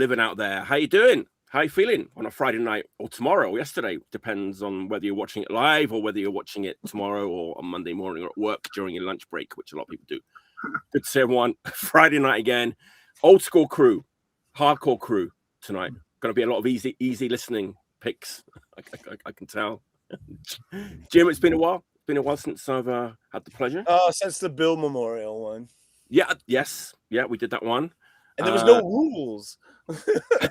living out there. How you doing? How you feeling on a Friday night or tomorrow or yesterday? Depends on whether you're watching it live or whether you're watching it tomorrow or on Monday morning or at work during your lunch break, which a lot of people do. Good to see everyone. Friday night again. Old school crew, hardcore crew tonight. Going to be a lot of easy listening picks. I can tell. Jim, it's been a while. It's been a while since I've had the pleasure. Since the Bill Memorial one. Yeah. Yes. Yeah, we did that one. And there was no rules.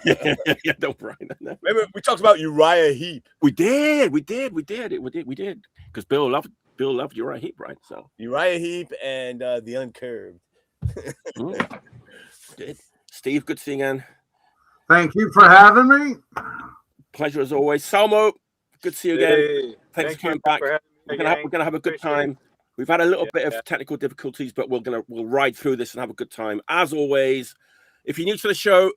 Yeah, don't worry. Remember, we talked about Uriah Heep. We did. Because Bill loved Uriah Heep, right? So Uriah Heep and the Uncurbed. Did. Steve, good to see you again. Thank you for having me. Pleasure as always. Salmo, good to see you again. Hey, Thanks for coming back. We're gonna have a good time. We've had a little bit of technical difficulties, but we'll ride through this and have a good time. As always, if you're new to the show,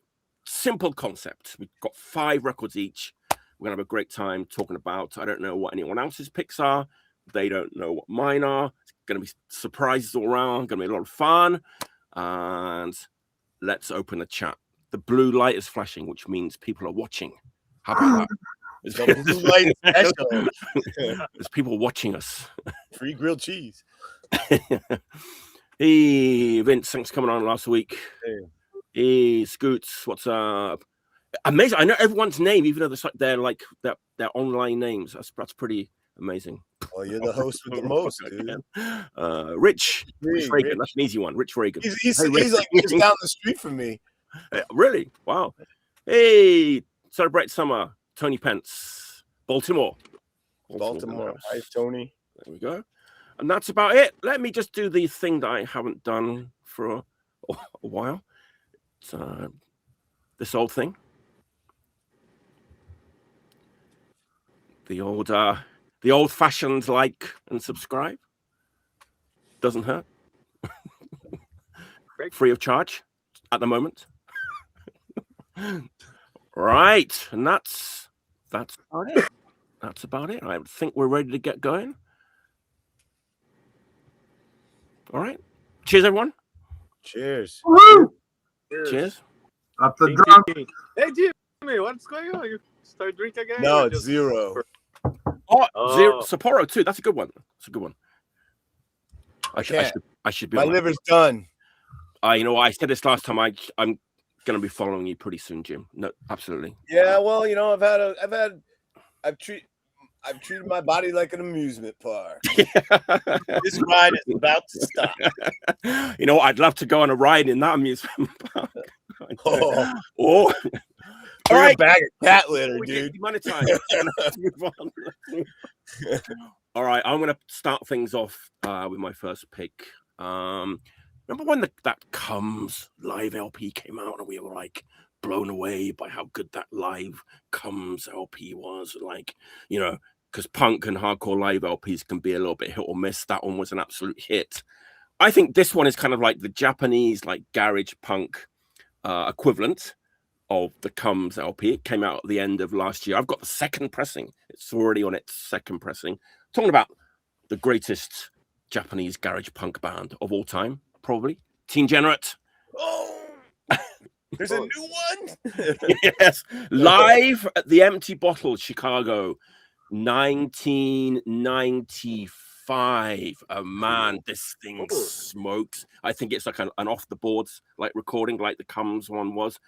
simple concept. We've got 5 records each. We're gonna have a great time talking about. I don't know what anyone else's picks are. They don't know what mine are. It's gonna be surprises all around. Gonna be a lot of fun. And let's open the chat. The blue light is flashing, which means people are watching. How about that? There's people watching us. Free grilled cheese. Hey, Vince, thanks for coming on last week. Hey, Scoots, what's up? Amazing. I know everyone's name, even though they're like their online names. That's pretty amazing. Well, you're the host with the most, dude. Rich Reagan. That's an easy one. Rich Reagan. He's like just down the street from me. Really? Wow. Hey, celebrate summer. Tony Pence, Baltimore. Hi, Tony. There we go. And that's about it. Let me just do the thing that I haven't done for a while. It's this old thing. The old-fashioned like and subscribe. Doesn't hurt. Free of charge at the moment. Right, and that's about it. That's about it. I think we're ready to get going. All right. Cheers, everyone. Cheers. Woo! Cheers. Up the drum. Hey, Jimmy, what's going on? You start drinking again? No, it's 0. Zero. Sapporo too. That's a good one. That's a good one. I should be. My liver's done. You know what? I said this last time. I'm gonna be following you pretty soon, Jim. No, absolutely. Yeah, well, you know, I've treated my body like an amusement park. This ride is about to stop. You know, I'd love to go on a ride in that amusement park. All right, bag of cat litter, dude. All right, I'm gonna start things off with my first pick. Remember when that Comes live LP came out and we were like blown away by how good that live Comes LP was? Like, you know, because punk and hardcore live LPs can be a little bit hit or miss. That one was an absolute hit. I think this one is kind of like the Japanese like garage punk equivalent of the Comes LP. It came out at the end of last year. I've got the second pressing. It's already on its second pressing. Talking about the greatest Japanese garage punk band of all time. Probably Teengenerate. Oh, there's a new one. Yes, live at the Empty Bottle, Chicago, 1995. Man, this thing smokes. I think it's like an off the boards like recording, like the Comes one was.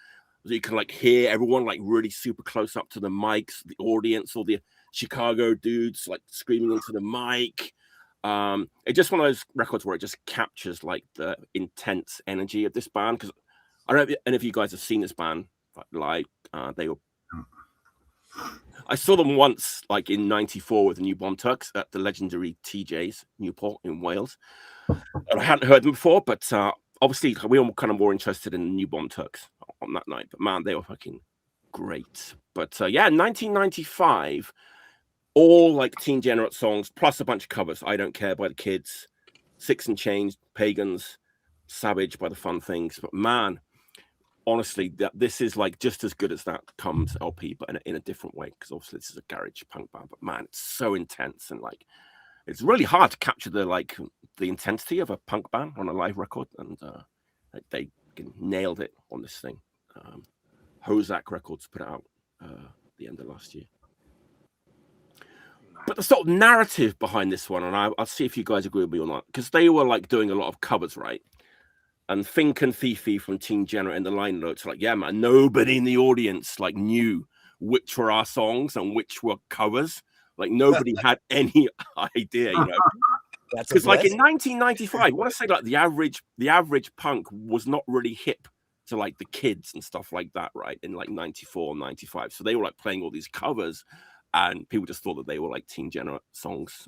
So you can like hear everyone like really super close up to the mics, the audience, all the Chicago dudes like screaming into the mic. It's just one of those records where it just captures like the intense energy of this band. Because I don't know if any of you guys have seen this band like live. I saw them once, like in '94, with the New Bomb Turks at the legendary TJ's Newport in Wales. And I hadn't heard them before, but obviously we were kind of more interested in the New Bomb Turks on that night. But man, they were fucking great. But yeah, 1995. All like Teengenerate songs, plus a bunch of covers. I Don't Care by the Kids, Six and Chains, Pagans, Savage by the Fun Things. But man, honestly, this is like just as good as that Comes LP, but in a different way. Because obviously this is a garage punk band. But man, it's so intense and like it's really hard to capture the intensity of a punk band on a live record. And they nailed it on this thing. HoZac Records put it out the end of last year. But the sort of narrative behind this one, and I'll see if you guys agree with me or not, because they were like doing a lot of covers, right? And Fink and Fifi from Teengenerate in the line notes like, yeah, man, nobody in the audience like knew which were our songs and which were covers. Like nobody had any idea, you know. Because like in 1995, I want to say like the average punk was not really hip to like the kids and stuff like that, right? In like 94, 95. So they were like playing all these covers and people just thought that they were like Teengenerate songs,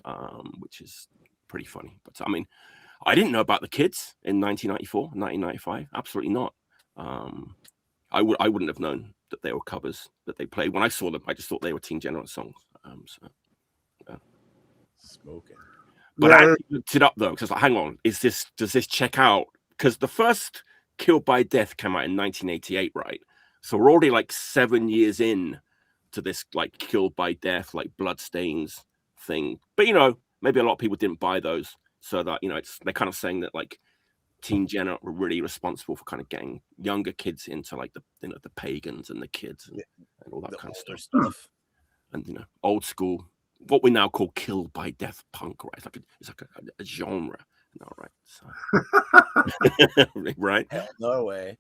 which is pretty funny. But I mean, I didn't know about the kids in 1994, 1995. Absolutely not. I wouldn't have known that they were covers that they played. When I saw them, I just thought they were Teengenerate songs. Smoking. But I looked it up though, because like, hang on, does this check out? Because the first Killed by Death came out in 1988, right? So we're already like 7 years in to this like Killed by Death, like Bloodstains thing. But you know, maybe a lot of people didn't buy those, so that you know, they're kind of saying that like Teengenerate were really responsible for kind of getting younger kids into like the the pagans and the kids and all that kind of stuff. And you know, old school, what we now call Killed by Death punk, right? It's like a genre, no, right? So, right? No way.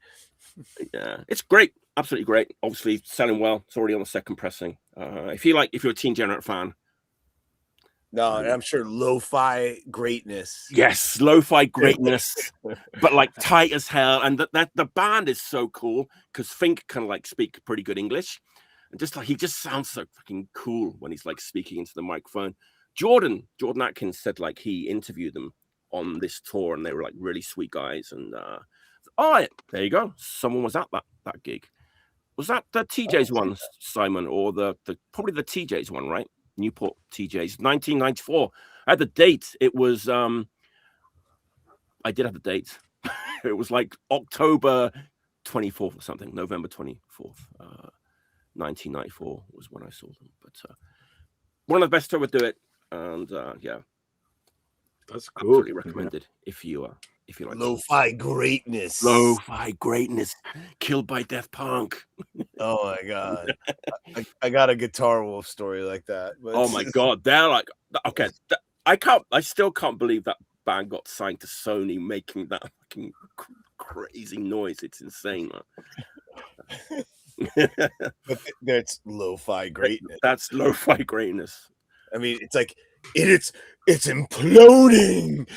Yeah, it's great, absolutely great. Obviously, selling well. It's already on the second pressing. If you're a Teengenerate fan, no, and I'm sure lo-fi greatness. Yes, lo-fi greatness, but like tight as hell. And that the band is so cool because Fink can like speak pretty good English. And just like he just sounds so fucking cool when he's like speaking into the microphone. Jordan Atkins said like he interviewed them on this tour and they were like really sweet guys. And oh, there you go. Someone was at that gig. Was that the TJ's one, Simon, or the probably the TJ's one, right? Newport TJ's 1994. I had the date. It was I did have the date. It was like October 24th or something, November 24th. 1994 was when I saw them, but one of the best to ever do it, and yeah, that's cool. Absolutely recommended if you like lo-fi greatness. Lo-fi greatness, Killed by Death punk. Oh my god, I got a Guitar Wolf story like that. But oh my god, they're like okay. I still can't believe that band got signed to Sony making that fucking crazy noise. It's insane, man. But that's lo-fi greatness. That's lo-fi greatness. I mean, it's like it's imploding.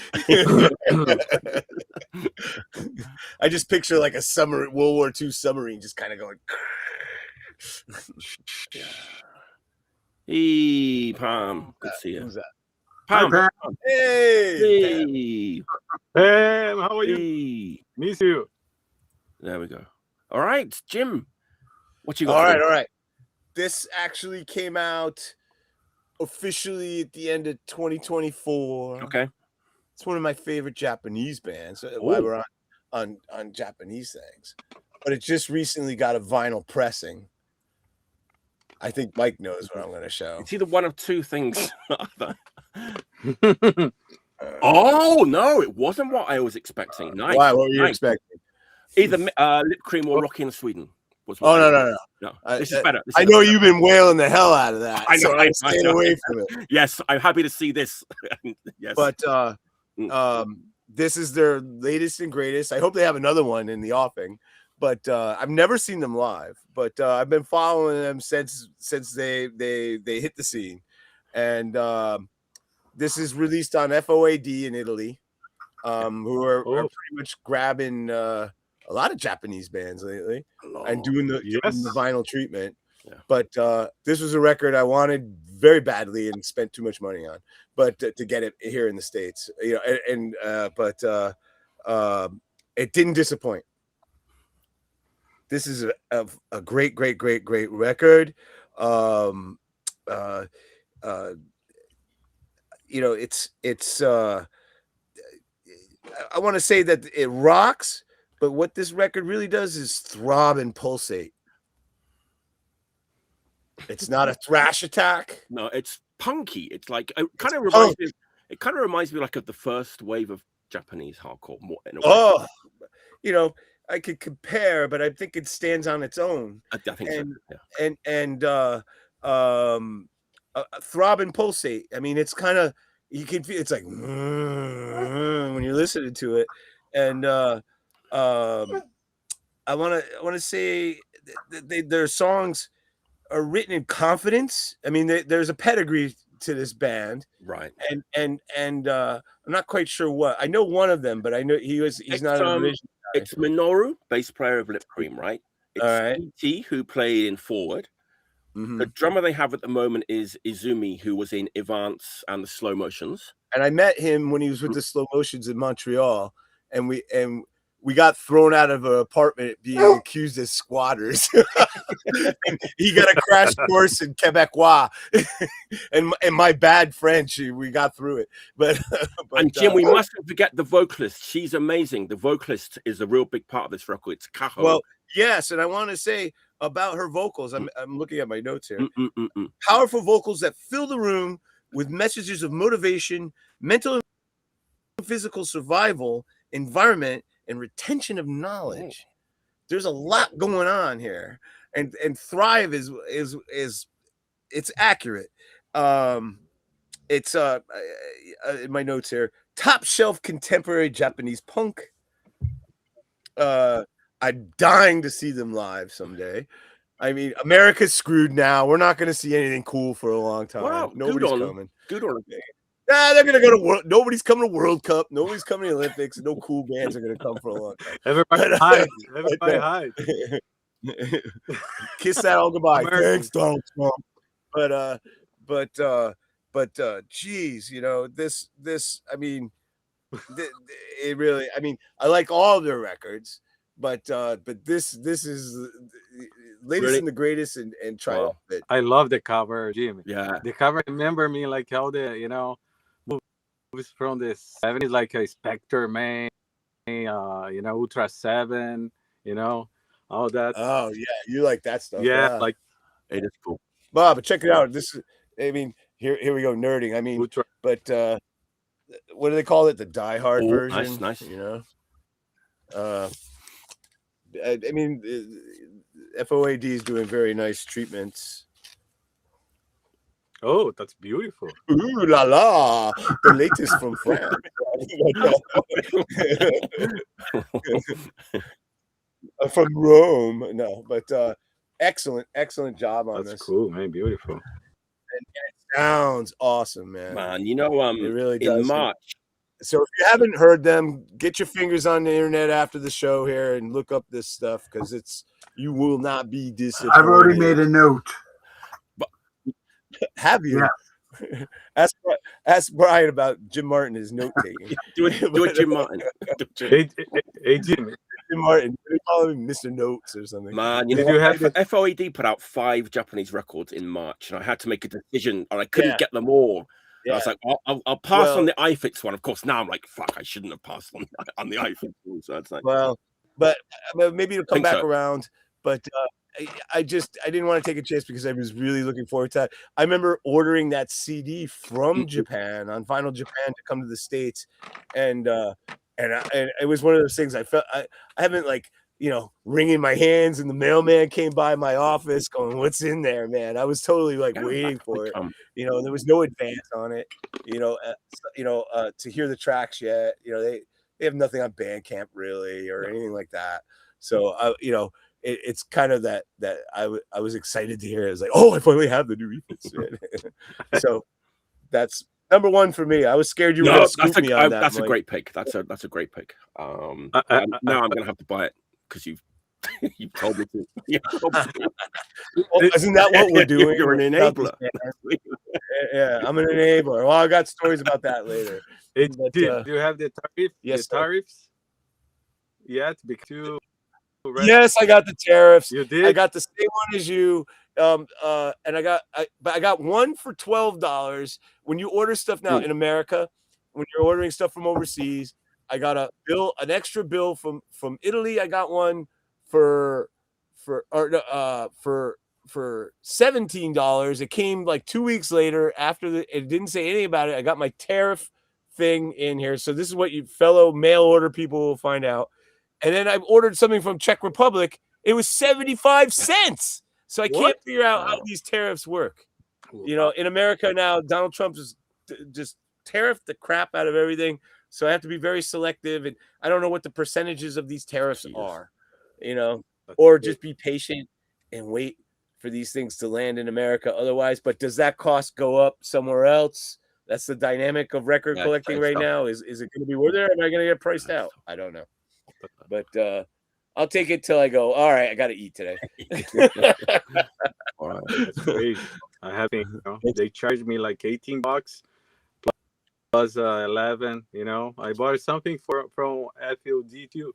I just picture like a World War II submarine just kind of going. Hey, Pam. Good to see you. Who's that? Pam. Hi, Pam. Hey. Hey, how are you? Hey. Miss you. There we go. All right, Jim. What you got? All right. This actually came out officially at the end of 2024. Okay. It's one of my favorite Japanese bands. Why we're on Japanese things, but it just recently got a vinyl pressing. I think Mike knows what I'm going to show. It's either one of two things. Oh no, it wasn't what I was expecting. Nice. Why? What were you expecting? Either Lip Cream or Rocky in Sweden. Oh no. This is better. I know you've been wailing the hell out of that. I know. So I'm staying away from it. Yes, I'm happy to see this. Yes, but this is their latest and greatest. I hope they have another one in the offing. But I've never seen them live. But I've been following them since they hit the scene, and this is released on FOAD in Italy, who are pretty much grabbing a lot of Japanese bands lately and doing the vinyl treatment. Yeah. But this was a record I wanted very badly and spent too much money on, but to get it here in the States, you know, but it didn't disappoint. This is a great record. You know, it's I want to say that it rocks, but what this record really does is throb and pulsate. It's not a thrash attack. No, it's punky. It's like it kind of reminds me. It kind of reminds me like of the first wave of Japanese hardcore. More in a way. You know, I could compare, but I think it stands on its own. I think so. Throb and pulsate. I mean, it's kind of, you can feel it's like when you're listening to it, and I want to say their songs are written in confidence. I mean, there's a pedigree to this band, right? And I'm not quite sure what. I know one of them, but I know he's not a division guy. It's Minoru, bass player of Lip Cream, right? It's all right. E.T. who played in Forward. Mm-hmm. The drummer they have at the moment is Izumi, who was in Advance and the Slow Motions. And I met him when he was with the Slow Motions in Montreal, and we got thrown out of an apartment being accused as squatters. He got a crash course in Quebecois, and my bad French, we got through it. But and Jim, we mustn't forget the vocalist. She's amazing. The vocalist is a real big part of this record. It's Kaho. Well, yes, and I want to say about her vocals. I'm looking at my notes here. Powerful vocals that fill the room with messages of motivation, mental and physical survival, environment, and retention of knowledge. There's a lot going on here, and Thrive is it's accurate. It's in my notes here, top shelf contemporary Japanese punk. I'm dying to see them live someday. I mean, America's screwed now. We're not going to see anything cool for a long time. Wow, nobody's coming. Good on. Nah, they're gonna go to World. Nobody's coming to World Cup. Nobody's coming to the Olympics. No cool bands are gonna come for a long time. Everybody hides. Everybody hides. Kiss that all goodbye. American. Thanks, Donald Trump. But geez, you know, this. I mean, it really. I mean, I like all of their records, but this is latest and the greatest and triumph. Wow. It. I love the cover, Jimmy. Yeah, the cover. Remember me like how the movies from the 70s, like a Spectre Man, Ultra 7, all that. Oh yeah, you like that stuff. Yeah, like it is cool. Bob, but check it out. This is, I mean, here we go nerding. I mean, Ultra. But what do they call it? The Die Hard version. Nice. I mean, FOAD is doing very nice treatments. Oh, that's beautiful. Ooh la la, the latest from France. From Rome. No, but excellent job on this. That's cool, man. Beautiful. And it sounds awesome, man. Man, it really does. In March. So if you haven't heard them, get your fingers on the internet after the show here and look up this stuff, because you will not be disappointed. I've already made a note. Have you? Yeah. Ask Brian about Jim Martin, his note taking. do it, Jim Martin. Hey, Jimmy. Jim Martin. They call him Mr. Notes or something. Man, Did you have FOAD put out 5 Japanese records in March, and I had to make a decision, and I couldn't get them all. Yeah. I was like, I'll pass on the iFix one. Of course, now I'm like, fuck, I shouldn't have passed on the iFix one. So it's like, well, but maybe it'll come back around. But I didn't want to take a chance because I was really looking forward to that. I remember ordering that CD from Japan on Vinyl Japan to come to the States, and it was one of those things I felt I haven't wringing my hands, and the mailman came by my office going, "What's in there, man?" I was totally waiting for it. There was no advance on it. To hear the tracks yet. They have nothing on Bandcamp really or anything like that. So it's kind of that I was excited to hear it. I was like, oh, I finally have the new refits. So that's number one for me. I was scared you were going to scoop me on that. That's a great pick. That's a great pick. Now I'm going to have to buy it because you've told me to. Well, isn't that what we're doing? You're an enabler. Yeah, I'm an enabler. Well, I got stories about that later. Do you have the tariff? Yes, the tariffs yet? Because yes, I got the tariffs. You did? I got the same one as you. And I got one for $12. When you order stuff now in America, when you're ordering stuff from overseas, I got an extra bill from Italy. I got one for $17. It came like 2 weeks later after it didn't say anything about it. I got my tariff thing in here. So this is what you fellow mail order people will find out. And then I ordered something from Czech Republic. It was 75 cents. So I can't figure out how these tariffs work. You know, in America now, Donald Trump is just tariffed the crap out of everything. So I have to be very selective. And I don't know what the percentages of these tariffs are, you know, or just be patient and wait for these things to land in America otherwise. But does that cost go up somewhere else? That's the dynamic of record collecting right now. Is it going to be worth it, or am I going to get priced out? I don't know. But I'll take it till I go, all right, I got to eat today. All right, that's great. I haven't, you know, they charged me like $18 plus 11. You know, I bought something from FOD too.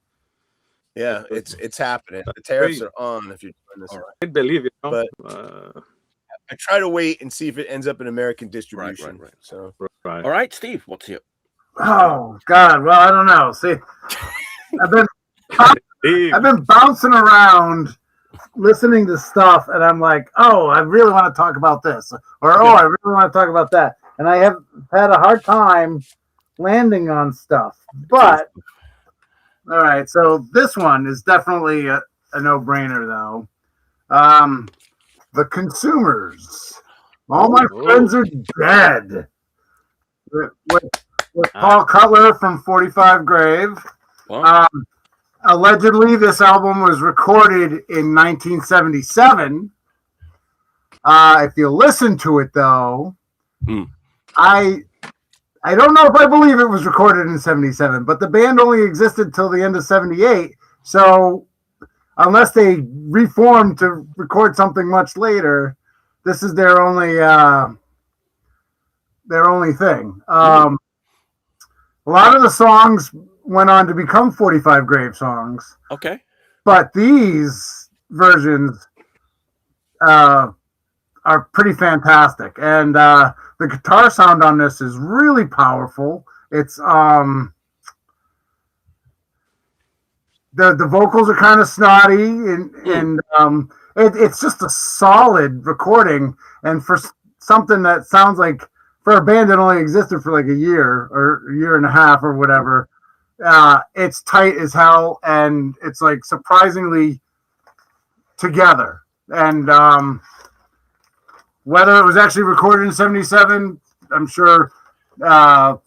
Yeah, it's happening. The tariffs are on. If you're doing this, I believe it. You know? But I try to wait and see if it ends up in American distribution. Right. So, all right, Steve, what's your? Oh God, well I don't know. See, I've been bouncing around listening to stuff, and I'm like, oh, I really want to talk about this, or I really want to talk about that, and I have had a hard time landing on stuff. But all right, so this one is definitely a no-brainer, though. The Consumers. All my friends are dead. With Paul Cutler from 45 Grave. Allegedly, this album was recorded in 1977. If you listen to it, though, I don't know if I believe it was recorded in 77, but the band only existed till the end of 78. So unless they reformed to record something much later, this is their only thing. A lot of the songs went on to become 45 Grave songs. Okay. But these versions are pretty fantastic. And the guitar sound on this is really powerful. It's the vocals are kind of snotty and it's just a solid recording. And for something that sounds like, for a band that only existed for like a year or a year and a half or whatever, it's tight as hell, and it's like surprisingly together. And whether it was actually recorded in 77, I'm sure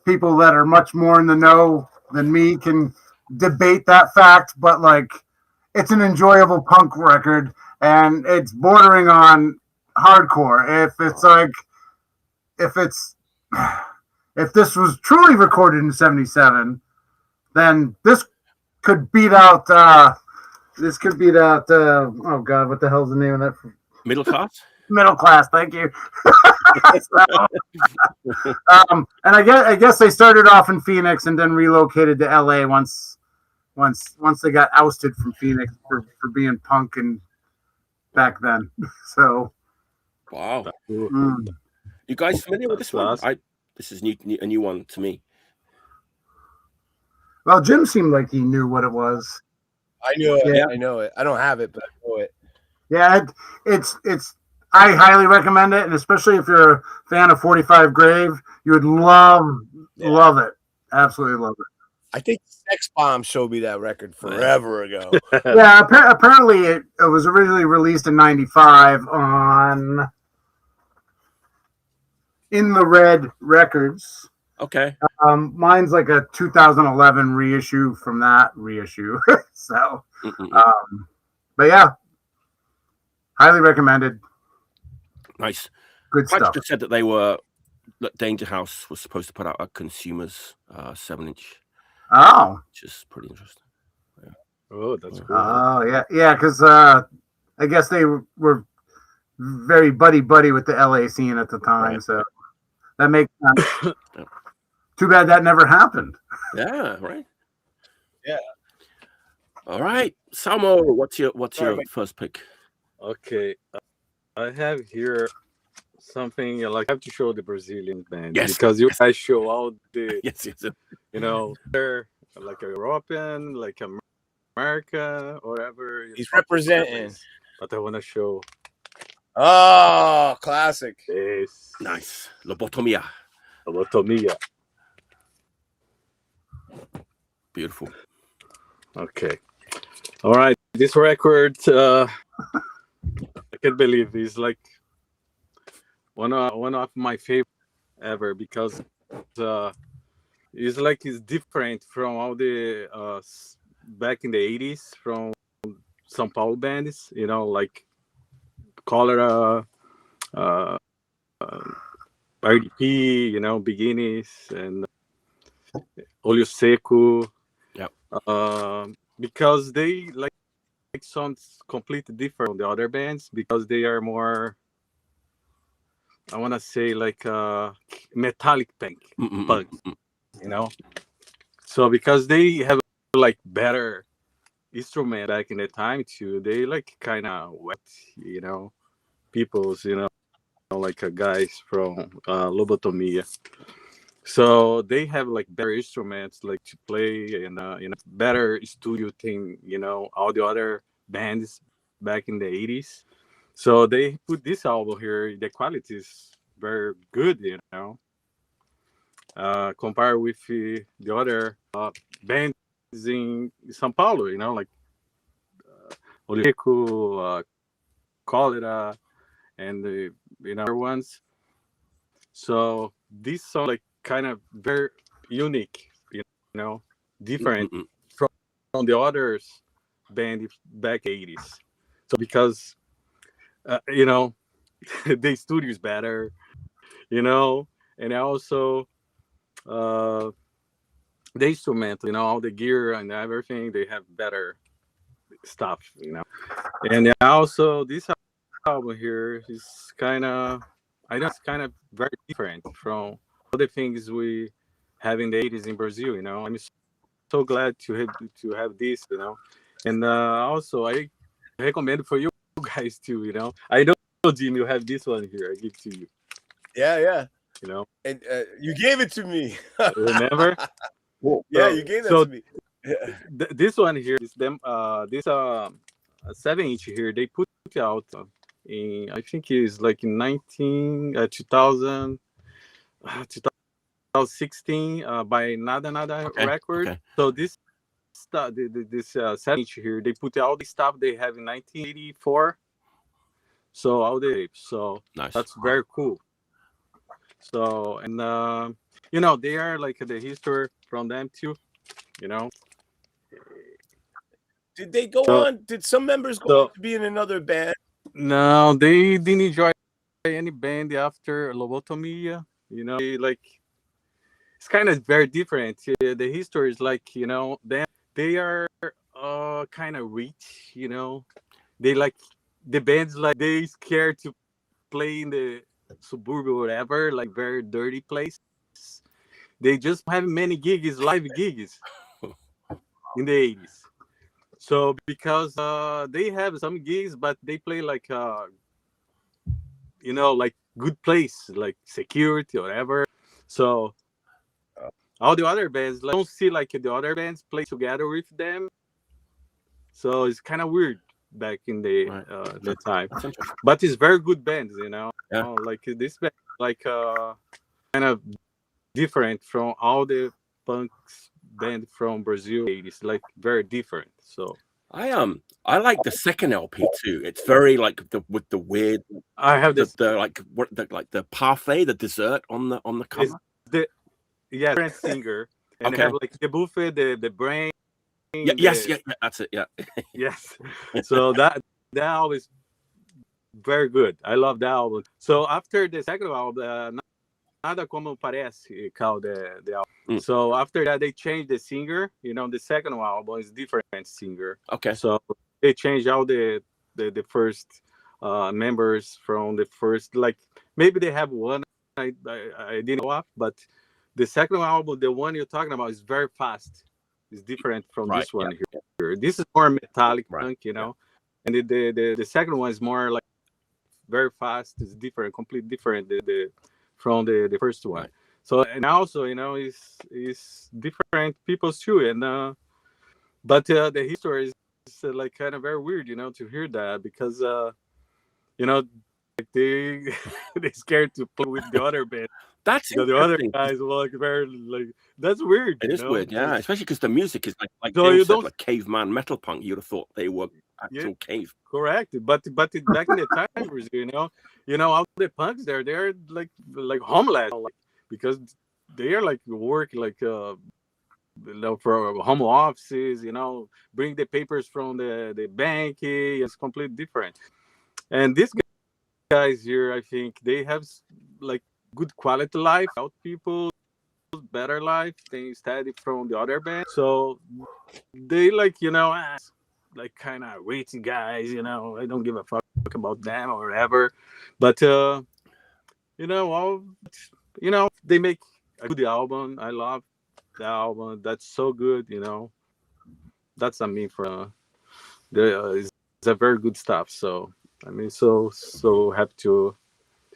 people that are much more in the know than me can debate that fact, but like, it's an enjoyable punk record, and it's bordering on hardcore. If this was truly recorded in 77, then this could beat out oh God, what the hell's the name of that? Middle Class? Middle Class, thank you. And I guess they started off in Phoenix and then relocated to LA once they got ousted from Phoenix for being punk and back then. So wow. You guys familiar with this one? This is a new one to me. Well, Jim seemed like he knew what it was. I knew it. Yeah. I know it. I don't have it, but I know it. Yeah, it's. I highly recommend it, and especially if you're a fan of 45 Grave, you would love it. Absolutely love it. I think Sex Bomb showed me that record forever ago. Yeah, apparently it was originally released in '95 on In the Red Records. Okay. Mine's like a 2011 reissue from that reissue. So, but yeah, highly recommended. Nice. Good Krunch stuff. just said that Danger House was supposed to put out a Consumers 7-inch. Oh, Which is pretty interesting. Yeah. Oh, that's cool. Oh, yeah, because I guess they were very buddy with the LA scene at the time, right. So that makes sense. Too bad that never happened. Yeah, right. Yeah. All right, Salmo, what's your first pick? Okay, I have here something like I have to show the Brazilian band because you guys show all the you know, they're like a European, like America, whatever. He's representing. But I want to show. Oh, classic. Yes. Nice. Lobotomia. Lobotomia. Beautiful. Okay. All right, this record, I can't believe it's like one of my favorite ever because it's like it's different from all the back in the 80s from São Paulo bands, you know, like Cholera, uh, RDP, you know, Beginnings, and Olho Seco. Yep. Because they like sounds completely different from the other bands because they are more, I want to say, like metallic punk, you know. So because they have like better instrument back in the time too, they like kind of wet, you know, people's, you know, like guys from Lobotomia. So they have like better instruments like to play and better studio thing, you know, all the other bands back in the 80s. So they put this album here, the quality is very good, you know. Compared with the other bands in São Paulo, you know, like Olico, Cholera, and the other ones. So these songs like kind of very unique, you know, different from the others band back 80s. So because you know the studio is better, you know, and also the instrument, you know, all the gear and everything, they have better stuff, you know. And also this album here is kind of, I know it's kind of very different from all the things we have in the 80s in Brazil, you know. I'm so glad to have this, you know. And also I recommend for you guys too, you know. I know, Jim, you have this one here. I give to you. Yeah. You know. And you gave it to me. Remember? Yeah, you gave that to me. This one here is them. This 7-inch here. They put out in, I think it's like in 2016 by Nada Record. Okay. So this stuff, this 7-inch here, they put all the stuff they have in 1984. So all the nice. That's very cool. So and you know, they are like the history from them too, you know. Did they go on? Did some members go on to be in another band? No, they didn't enjoy any band after Lobotomia. You know, like it's kind of very different. The history is like, you know, they are kind of rich. You know, they like the bands like they scared to play in the suburb or whatever, like very dirty place. They just have many gigs, live gigs in the 80s. So because they have some gigs, but they play like you know, like good place, like security or whatever. So all the other bands, like, don't see like the other bands play together with them. So it's kind of weird back in the time. But it's very good bands, you know. Yeah. Like this band, like kind of different from all the punks band from Brazil. It's like very different. So I like the second LP too. It's very like with the weird. I have this the parfait, the dessert on the cover. Different singer, and they have like the buffet, the brain. Yes, that's it. Yeah. Yes. So that album is very good. I love that album. So after the second album, Nada Como Parece, called the album. So after that, they changed the singer. You know, the second album is different singer. Okay. So they changed all the first members from the first. Like maybe they have one I didn't know of, but the second album, the one you're talking about, is very fast. It's different from this one here. This is more metallic punk, you know, and the second one is more like very fast. It's different, completely different from the first one. So and also, you know, is different people's too, and but the history is like kind of very weird, you know, to hear that because you know, like they they scared to play with the other band That's the other guys were like very like that's weird. It is weird, yeah, especially because the music is like so James said, like caveman metal punk. You'd have thought they were actual cave. Correct, but back in the time, all the punks there, they're like homeless, because they are like work like for home offices, bring the papers from the bank. It's completely different. And these guys here, I think they have like good quality life, out people better life than study from the other band. So they like like kind of waiting guys. I don't give a fuck about them or whatever. But they make a good album. I love the album. That's so good. That's for it's a very good stuff. So I mean, so happy to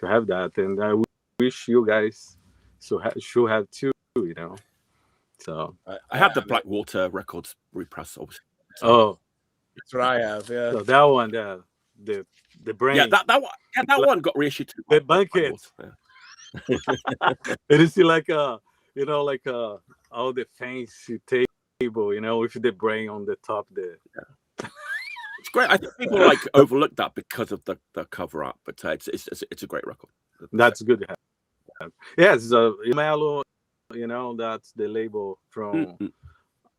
have that, and I wish you guys should have too. So I have the Blackwater Records repress, obviously. So, that's what I have. Yeah. So that one, the brain. Yeah, that one. Yeah, that one got reissued too. The bucket. Yeah. It is like all the fancy table, with the brain on the top there. Yeah. It's great. I think people like overlook that because of the cover art, but it's a great record. That's good to have. Yes, Mellow. That's the label from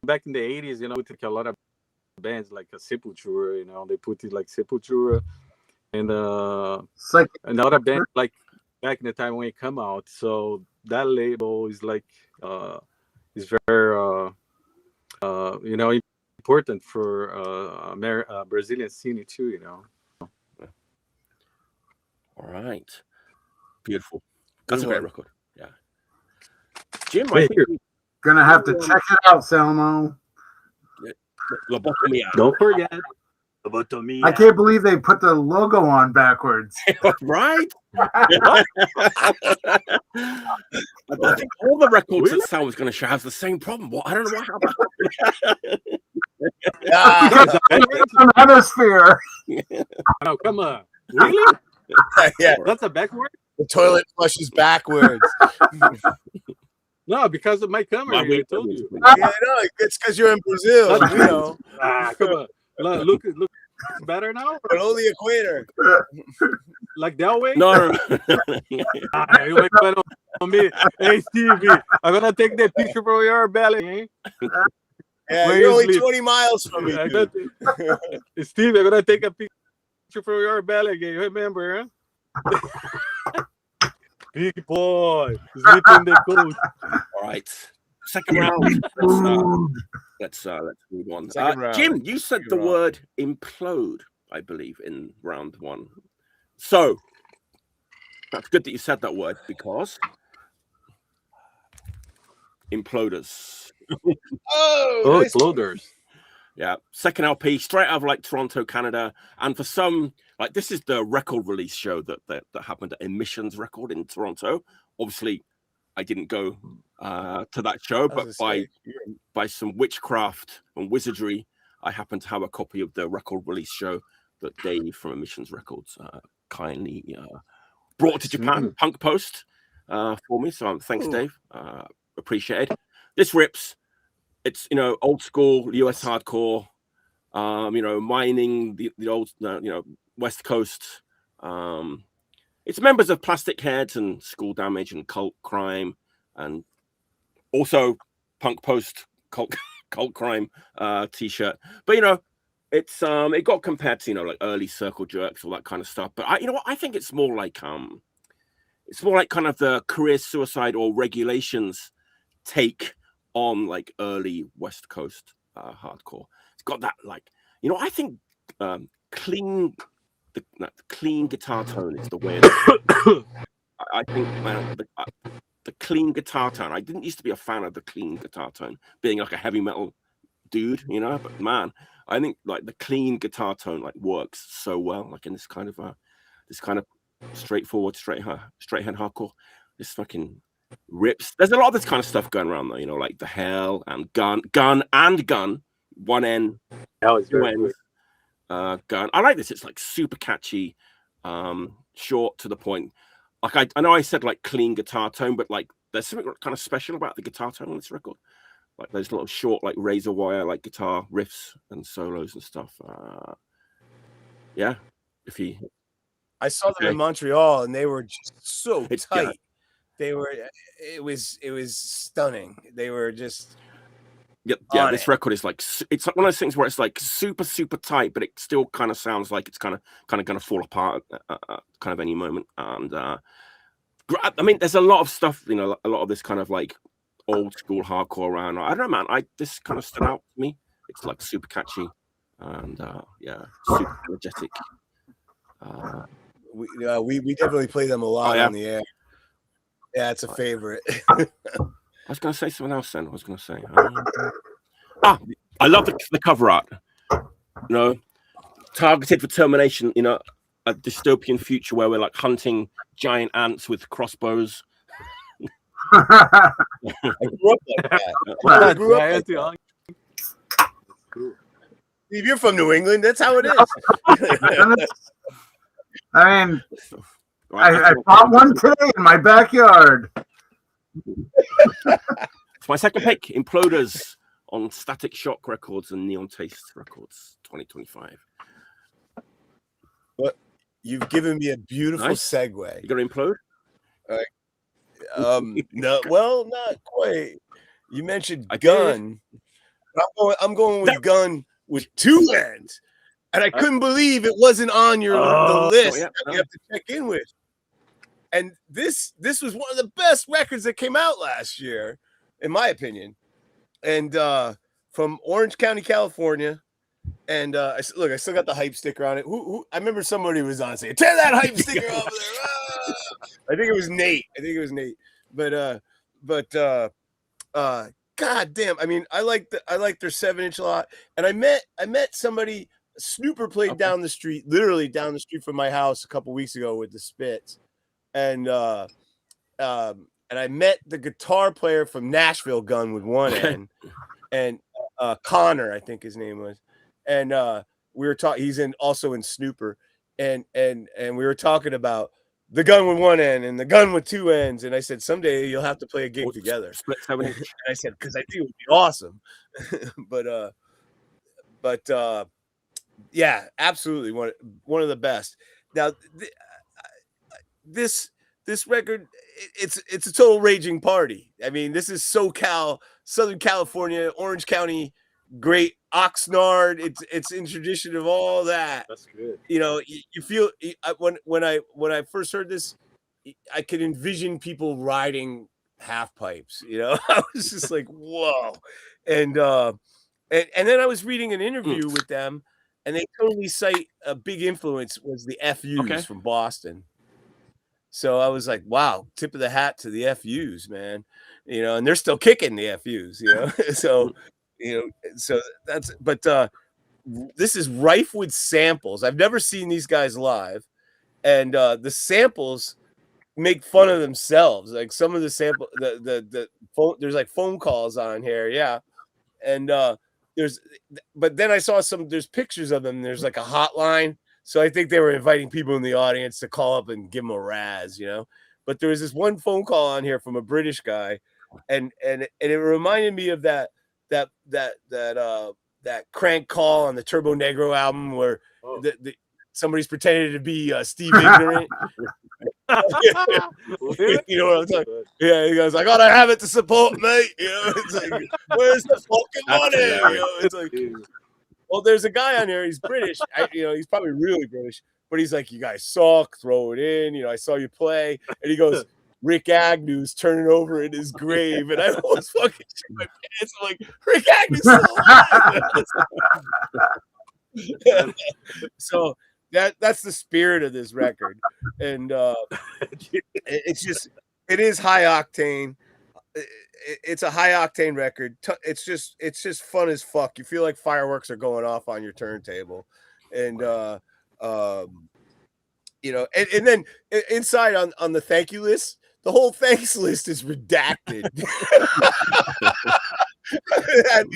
back in the 80s. We took a lot of bands like a Sepultura. They put it like Sepultura, and another band like back in the time when it come out. So that label is like is very important for Brazilian scene too. All right, beautiful. That's a great record. Yeah. Jim, I think you're gonna have to check it out, Salmo. Lobotomia. Don't forget Lobotomia. I can't believe they put the logo on backwards. Right? I think all the records that Sal was going to show has the same problem. I don't know what happened. Hemisphere. Oh, come on. Really? Yeah. That's a backward? The toilet flushes backwards. No, because of my camera. I told you. Yeah, no, it's because you're in Brazil. Come on. Look better now? Below the equator. Like that way? No. You make fun of me. Hey, Stevie, I'm going to take the picture from your belly. Yeah, you're only 20 miles from me. Stevie, I'm going to take a picture from your belly again. You remember, huh? Big boy, sleeping the coach. All right, second round. Let's move on. Jim, you said the word implode, I believe, in round one. So that's good that you said that word because imploders. Nice. Imploders. Yeah, second LP, straight out of like Toronto, Canada, and for some, like this is the record release show that happened at Emissions Record in Toronto. Obviously, I didn't go to that show, but by some witchcraft and wizardry, I happen to have a copy of the record release show that Dave from Emissions Records kindly brought to Japan, Punk Post, for me. So thanks, Dave. Appreciate it. This rips. It's old school US hardcore, mining the old West Coast. It's members of Plastic Heads and School Damage and Cult Crime, and also Punk Post Cult Crime t-shirt. But it's it got compared to like early Circle Jerks, all that kind of stuff. But I think it's more like kind of the Career Suicide or Regulations take on like early West Coast hardcore. It's got that I think clean guitar tone is the way I think the clean guitar tone. I didn't used to be a fan of the clean guitar tone, being like a heavy metal dude, but man, I think like the clean guitar tone like works so well, like in this kind of straightforward, straight hand hardcore. This fucking rips. There's a lot of this kind of stuff going around though, like the hell and gun, one end, two ends, gun. I like this. It's like super catchy, short to the point. like I know I said like clean guitar tone, but like there's something kind of special about the guitar tone on this record. Like those little short, like razor wire, like guitar riffs and solos and stuff. Yeah, if you, I saw them in Montreal, and they were just so tight. They were, it was stunning. They were just, yeah. This record is like, it's like one of those things where it's like super, super tight, but it still kind of sounds like it's kind of going to fall apart kind of any moment. And I mean, there's a lot of stuff, you know, a lot of this kind of like old school hardcore around. I don't know, man. This kind of stood out to me. It's like super catchy and yeah, super energetic. We definitely play them a lot on the air. Yeah, it's a favorite. I was going to say something else then. I was going to say, I love the cover art. You know, targeted for termination. You know, a dystopian future where we're like hunting giant ants with crossbows. I grew up like that. I grew up like that. If you're from New England, that's how it is. I mean, I bought one today in my backyard. It's my second pick, Imploders on Static Shock Records and Neon Taste Records, 2025. But you've given me a beautiful segue. You got to implode? No, well, not quite. You mentioned gun. I'm going with gun with two ends. And I couldn't believe it wasn't on the list that we have to check in with. And this was one of the best records that came out last year, in my opinion. And from Orange County, California. And I still got the hype sticker on it. Who I remember somebody was on saying, "Tear that hype sticker off of there." I think it was Nate. But god damn. I mean, I like their 7-inch a lot. And I met somebody. Snooper played down the street, literally down the street from my house a couple weeks ago with the Spits. And I met the guitar player from Nashville, gun with one end, and Connor, I think his name was. And we were talking. He's also in Snooper, and we were talking about the gun with one end and the gun with two ends. And I said, someday you'll have to play a gig together. And I said, because I think it would be awesome. but yeah, absolutely one of the best. Now, this record, it's a total raging party. I mean, this is SoCal, Southern California, Orange County, great Oxnard. It's in tradition of all that. That's good. You know, you feel when I first heard this, I could envision people riding half pipes. You know, I was just like, whoa. And then I was reading an interview with them. And they totally cite a big influence was the FUs from Boston. So I was like, wow, tip of the hat to the FUs, man. You know, and they're still kicking the FUs, you know. So that's, but this is rife with samples. I've never seen these guys live. And the samples make fun of themselves. Like some of the sample, the phone, there's like phone calls on here. Yeah. And but then I saw there's pictures of them. There's like a hotline. So I think they were inviting people in the audience to call up and give them a razz, you know. But there was this one phone call on here from a British guy, and it reminded me of that crank call on the Turbo Negro album where somebody's pretending to be Steve Ignorant. You know what I'm talking about? Yeah, he goes, I gotta have it to support, mate. You know, it's like, where's the fucking money? You know, it's like, well, there's a guy on here. He's British. He's probably really British, but he's like, you guys suck. Throw it in. You know, I saw you play, and he goes, Rick Agnew's turning over in his grave, and I almost fucking shit my pants. I'm like, Rick Agnew's still alive. So that's the spirit of this record, and it is high octane. It's a high octane record. It's just fun as fuck. You feel like fireworks are going off on your turntable, and and then inside on the thank you list, the whole thanks list is redacted.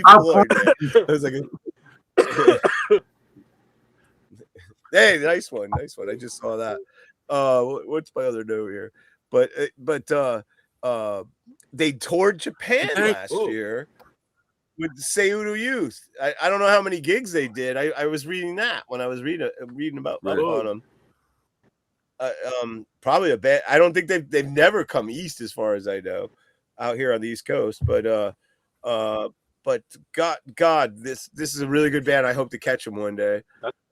I was like, Hey, nice one. I just saw that. What's my other note here? But they toured Japan last year with the Seiuru Youth. I don't know how many gigs they did. I was reading that when I was reading about on them. Probably a bit. I don't think they've never come east as far as I know, out here on the East Coast. But God, this is a really good band. I hope to catch them one day.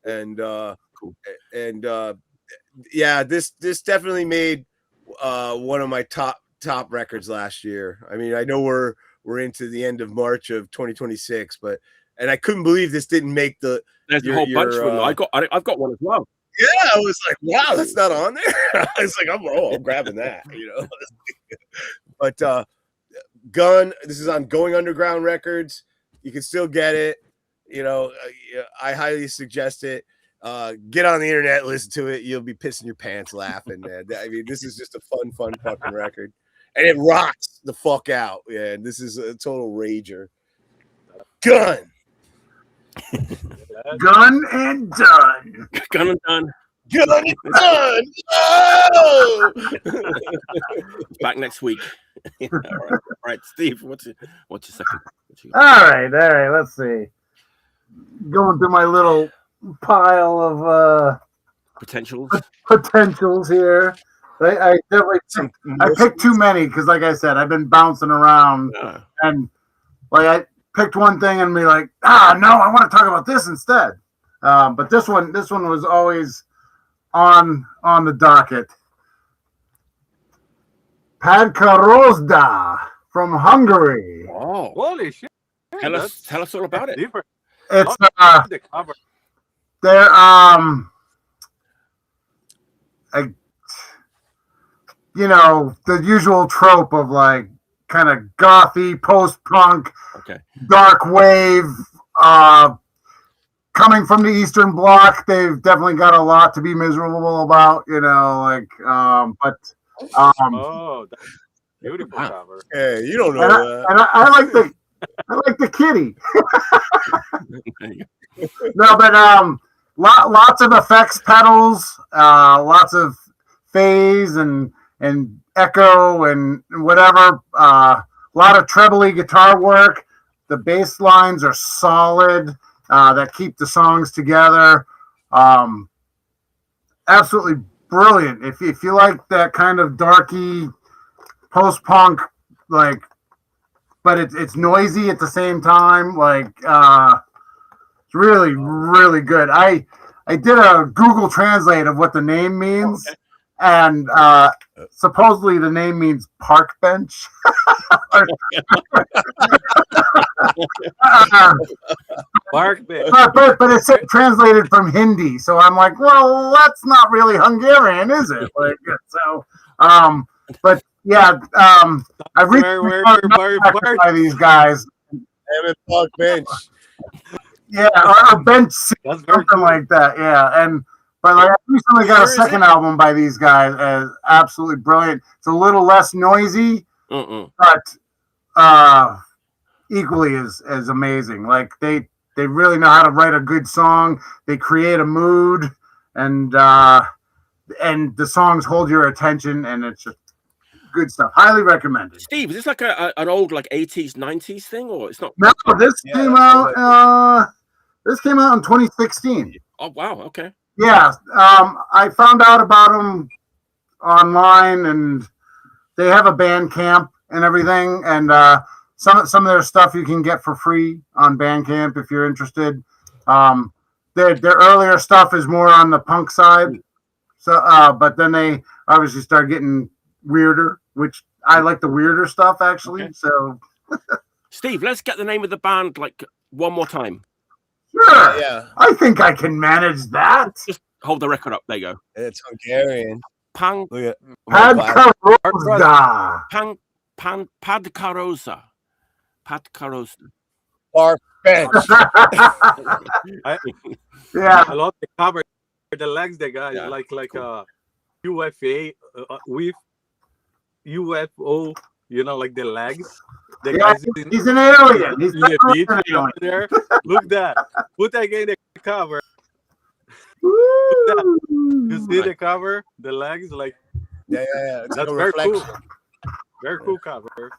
And cool. And yeah, this definitely made one of my top records last year. I mean, I know we're into the end of March of 2026, and I couldn't believe this didn't make the. There's a whole bunch of them. I've got one as well. Yeah, I was like, wow, that's not on there. I was like, I'm grabbing that, But Gun, this is on Going Underground Records. You can still get it. I highly suggest it. Get on the internet, listen to it. You'll be pissing your pants laughing, man. I mean, this is just a fun fucking record. And it rocks the fuck out. Yeah, and this is a total rager. Gun. Gun and done. Gun and done. Gun and done. Oh! Back next week. All right, Steve. What's your second? All right. Let's see. Going through my little pile of potentials here. I definitely I picked too many because, like I said, I've been bouncing around, and like I picked one thing and be like, no, I want to talk about this instead. But this one was always on the docket. Padkarozda from Hungary. Oh, holy shit! Tell us all about it. Different. It's The cover. they're the usual trope of like kind of gothy post-punk, dark wave, coming from the Eastern Bloc. They've definitely got a lot to be miserable about, that's beautiful cover. Hey, you don't know that. And I like the kitty. No, but lots of effects pedals, lots of phase and echo and whatever. A lot of trebly guitar work. The bass lines are solid. That keep the songs together. Absolutely brilliant. If you like that kind of darky post-punk, like, but it's noisy at the same time. Like, it's really, really good. I did a Google Translate of what the name means, and supposedly the name means park bench. Park bench. But it's translated from Hindi, so I'm like, well, that's not really Hungarian, is it? Like, so, but yeah, I recently by these guys. Park bench. Yeah, or bench, something like that. Yeah, but like, I recently got a second album by these guys, as absolutely brilliant. It's a little less noisy, but equally as amazing. Like they really know how to write a good song. They create a mood, and the songs hold your attention, and it's just good stuff. Highly recommended. Steve, is this like an old like 80s, 90s thing, or it's not? No, this came out. This came out in 2016. Oh wow! Okay. Yeah, I found out about them online, and they have a Bandcamp and everything, and some of their stuff you can get for free on Bandcamp if you're interested. Their earlier stuff is more on the punk side, so but then they obviously start getting weirder, which I like the weirder stuff actually. Okay. So, Steve, let's get the name of the band like one more time. Sure. Yeah. I think I can manage that. Just hold the record up. There you go. It's Hungarian. Padkarozda. Padkarozda. Park bench. Yeah. I love the cover. The legs they got like UFA with UFO. Like the legs. He's an alien. He's in the beach there. Look that. Put that guy in the cover. You see the cover, the legs, like Yeah. It's that's like a very reflection. cool. Very cool cover.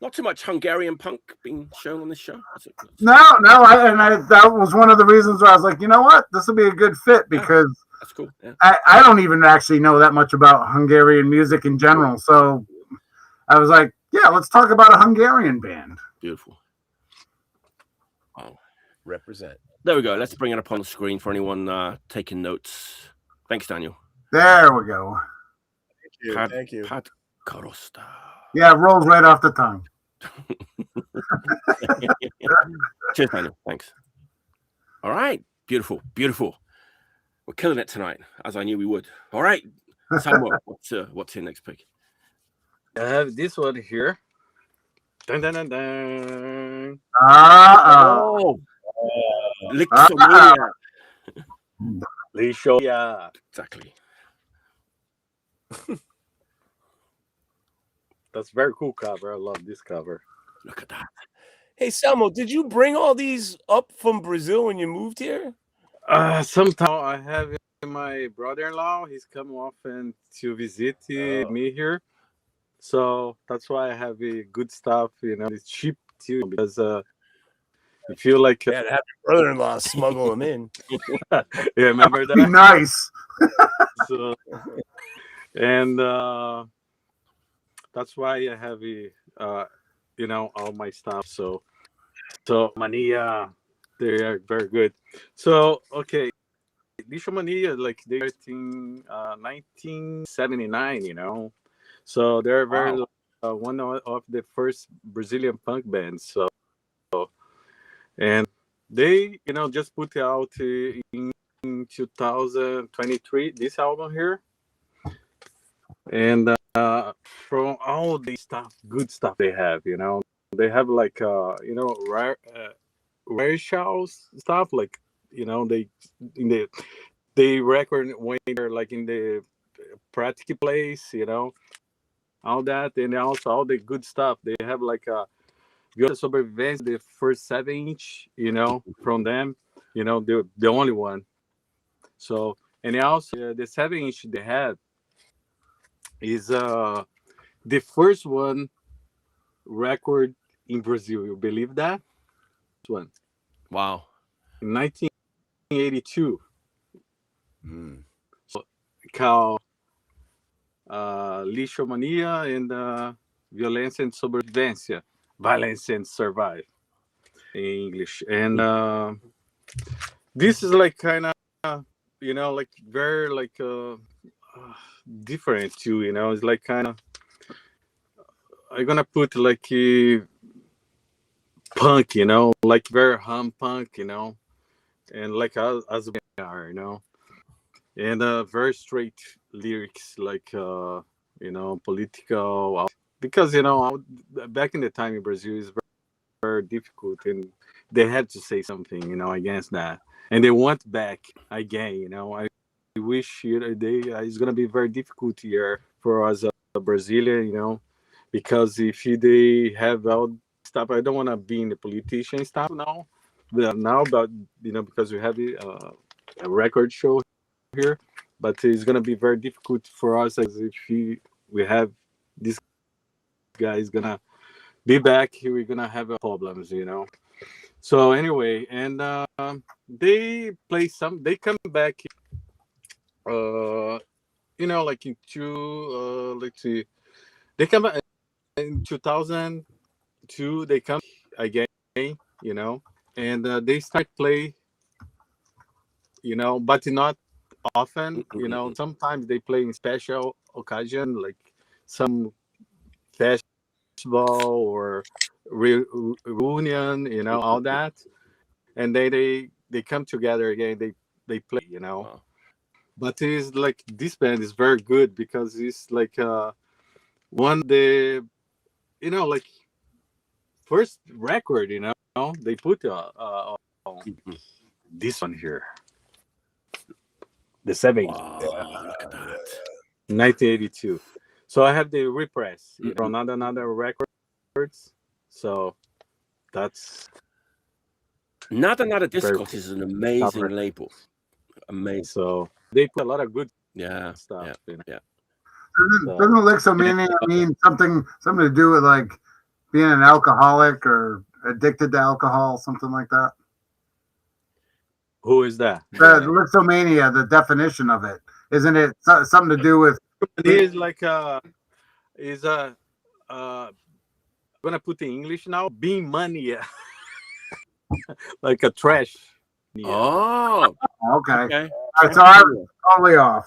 Not too much Hungarian punk being shown on this show. Is it? No. That was one of the reasons where I was like, you know what, this will be a good fit because that's cool. Yeah. I don't even actually know that much about Hungarian music in general. So I was like, yeah, let's talk about a Hungarian band. Beautiful. Wow. Represent. There we go. Let's bring it up on the screen for anyone taking notes. Thanks, Daniel. There we go. Thank you. Pad Karosta. Yeah, it rolls right off the tongue. Cheers, Daniel. Thanks. All right. Beautiful. We're killing it tonight, as I knew we would. All right. Salmo, what's your next pick? I have this one here. Dun, dun, dun, dun. Lixomania. Lishoya. Exactly. That's very cool cover. I love this cover. Look at that. Hey, Salmo, did you bring all these up from Brazil when you moved here? Sometime I have my brother-in-law. He's come often to visit me here. So that's why I have good stuff, it's cheap too, because you feel like to have your brother-in-law smuggle them in. Yeah, remember that? Nice. So, and that's why I have all my stuff. So Mania, they are very good. So okay, Lisho Mania, like they're in 1979, So they're very one of the first Brazilian punk bands. So and they just put out in 2023 this album here, and from all the good stuff they have, they have like rare shows stuff, like they record when they're like in the practice place, all that, and also all the good stuff. They have like Viola Sobrevivência, the first 7-inch, from them, the only one. So, and also the 7-inch they have is the first one record in Brazil. You believe that? One. Wow. In 1982. So, called Lixomania and Violência and Sobrevivência. Violence and Survive in English. And this is like kind of, like very like different too, It's like kind of, I'm gonna put like a punk, like very hum punk, and like as we are, and very straight lyrics, like political, because back in the time in Brazil is very, very difficult, and they had to say something, against that, and they want back again. I wish it's gonna be very difficult here for us, Brazilian, because if they have all stuff, I don't want to be in the politician stuff now, but because we have a record show here, but it's gonna be very difficult for us, as if we have this guy is gonna be back here, we're gonna have problems, So anyway, and they come back, like into let's see, they come back in 2002. They come again, and they start play, but not often, Sometimes they play in special occasion, like some festival or reunion, all that, and they come together again. They play, Wow. But it's like this band is very good because it's like one the like first record, they put this one here, the 7. Wow, look at that. 1982. So I have the repress from another records. So that's Nada Discos is an amazing label. Amazing. So they put a lot of good stuff. Yeah. Doesn't Lixomania mean something to do with like being an alcoholic or addicted to alcohol, something like that? Who is that? Lixomania, the definition of it, isn't it something to do with? It is like gonna put in English now. Being mania, like a trash. Oh, okay. So I'm totally off.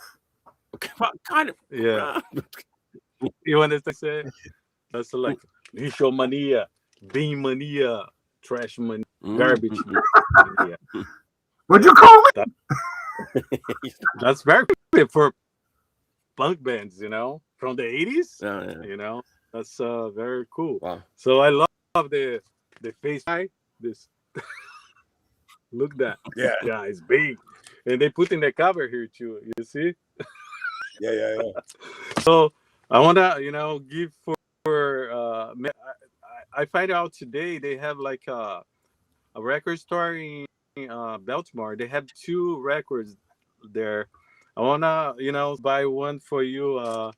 Okay, well, kind of. Yeah. You want to say? That's like Risho mania, bean mania, trash mania, garbage mania. What'd you call it? That's very good for punk bands, you know, from the 80s. You know, that's very cool. Wow. So I love the face guy. This look that. Yeah, it's big. And they put in the cover here too. You see? Yeah. So I wanna, give for I find out today they have like a record store in Baltimore. They have 2 records there. I wanna, buy one for you,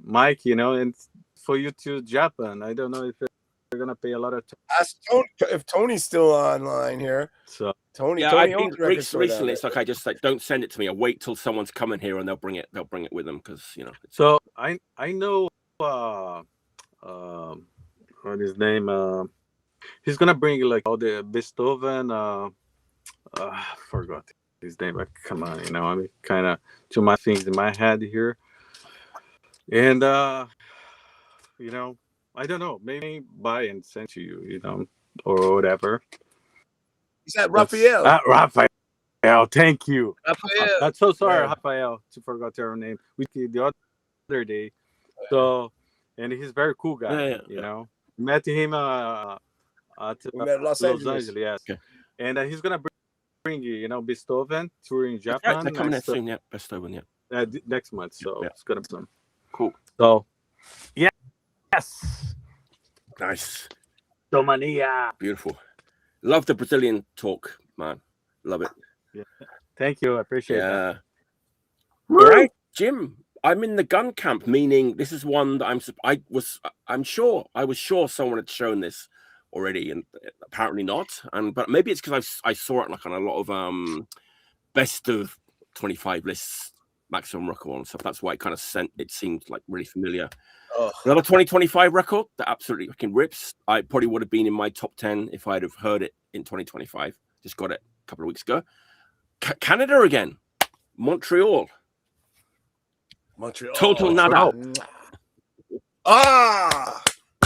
Mike, and for you to Japan. I don't know if they're gonna pay a lot of Ask Tony if Tony's still online here. So Tony, I owns think the record store recently down it's like I just like don't send it to me. I wait till someone's coming here and they'll bring it with them because So I know what his name he's gonna bring like all the Beethoven forgot his name, but come on, I mean kind of too much things in my head here. And I don't know, maybe buy and send to you, or whatever. Is that Raphael? Raphael, thank you. Raphael. That's so sorry, Raphael, to forgot your name. We did the other day. So, and he's a very cool guy. Met him at Los Angeles. Yes. Okay. And he's gonna bring you, Beethoven touring Japan. They're coming in soon, Beethoven, next month. So it's gonna be some cool. So, yes. Nice. Domania. Beautiful. Love the Brazilian talk, man. Love it. Yeah. Thank you. I appreciate that. All right, Jim. I'm in the gun camp, meaning this is one that I was sure someone had shown this already, and apparently not. But maybe it's because I saw it like on a lot of best of 25 lists, maximum record and stuff. That's why it kind of seemed like really familiar. Another 2025 record that absolutely fucking rips. I probably would have been in my top 10 if I'd have heard it in 2025. Just got it a couple of weeks ago. Canada again, Montreal. Total nada.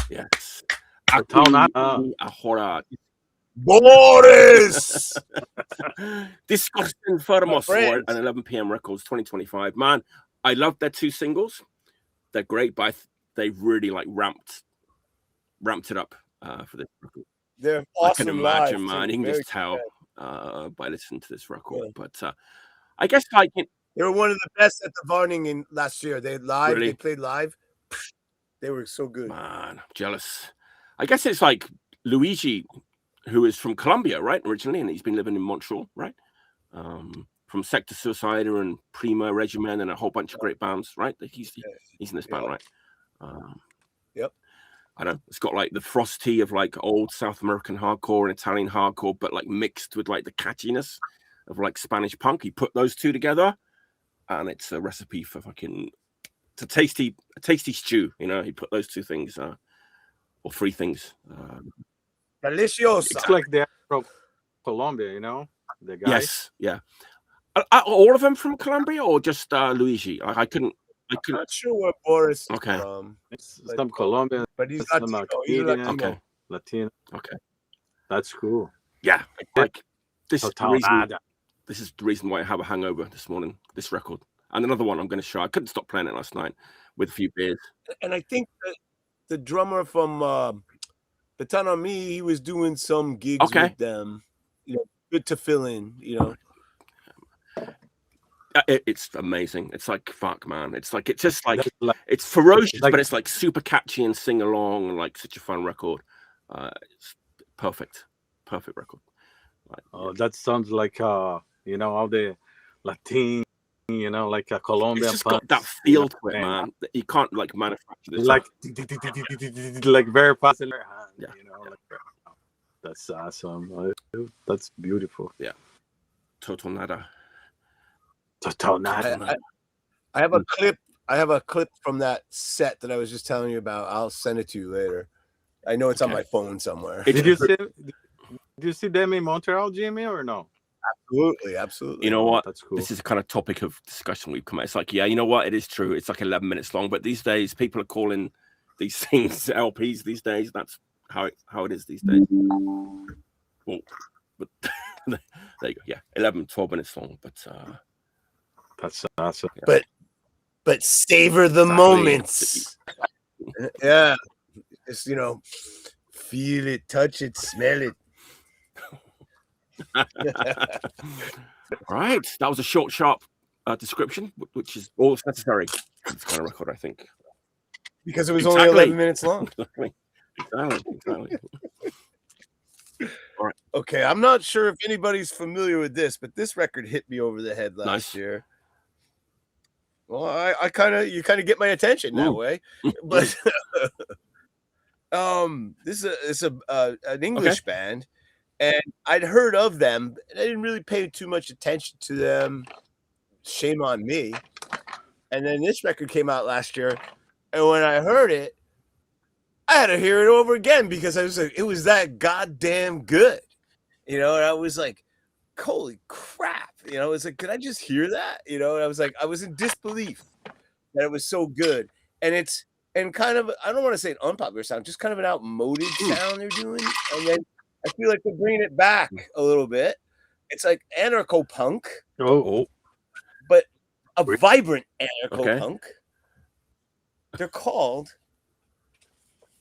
Yes. Ahora. Boris. Disgusting Firmos and 11 p.m. Records 2025. Man, I love their 2 singles. They're great, but they really like ramped it up for this record. They're awesome. I can imagine, live, man. You can just tell by listening to this record. Yeah. But I guess they were one of the best at the Varning last year. They played live. They were so good. Man, I'm jealous. I guess it's like Luigi, who is from Colombia, right, originally, and he's been living in Montreal, right? From Sector Suicider and Prima Regimen and a whole bunch of great bands, right? He's in this band, right? Yep. I know it's got like the frosty of like old South American hardcore and Italian hardcore, but like mixed with like the catchiness of like Spanish punk. He put those 2 together, and it's a recipe for fucking a tasty stew. He put those 2 things or 3 things. Delicioso. It's like they're from Colombia, the guys. Yes, yeah. Are all of them from Colombia or just Luigi? I'm not sure where Boris is okay. from. It's some Colombian, but he's Latino. Okay. Latino. Okay. That's cool. Yeah. Like this is the reason why I have a hangover this morning, this record. And another one I'm going to show. I couldn't stop playing it last night with a few beers. And I think the drummer from the Town on Me, he was doing some gigs with them. Good to fill in, It's amazing. It's like fuck, man. It's like it's it's ferocious, but it's like super catchy and sing along and like such a fun record. It's perfect record. That sounds like you know, all the Latin, you know, like a Colombian. It's just got that feel to it, man. You can't like manufacture this. Like very fast. Yeah. You know, like that's awesome. That's beautiful. Yeah. Total nada. Total nada. I have a clip. I have a clip from that set that I was just telling you about. I'll send it to you later. I know it's on my phone somewhere. Did you see them in Montreal, Jimmy, or no? Absolutely. You know what? That's cool. This is a kind of topic of discussion we've come at. It's like, yeah, you know what? It is true. It's like 11 minutes long, but these days people are calling these things LPs these days. That's how it is these days. Well, but there you go. Yeah, 11, 12 minutes long, but that's awesome. Yeah. But savor the moments. Yeah. Just, you know, feel it, touch it, smell it. Right. That was a short, sharp description, which is all that's necessary. It's kind of record, I think. Because it was only 11 minutes long. Exactly. All right. Okay, I'm not sure if anybody's familiar with this, but this record hit me over the head last year. Well, you kind of get my attention that way, but this is an English band, and I'd heard of them, and I didn't really pay too much attention to them. Shame on me. And then this record came out last year, and when I heard it, I had to hear it over again because I was like, it was that goddamn good, you know. And I was like, holy crap, you know. It's like, could I just hear that, you know? And I was like, I was in disbelief that it was so good, and kind of, I don't want to say an unpopular sound, just kind of an outmoded sound they're doing, and then I feel like they're bringing it back a little bit. It's like anarcho-punk, but a vibrant anarcho-punk. They're called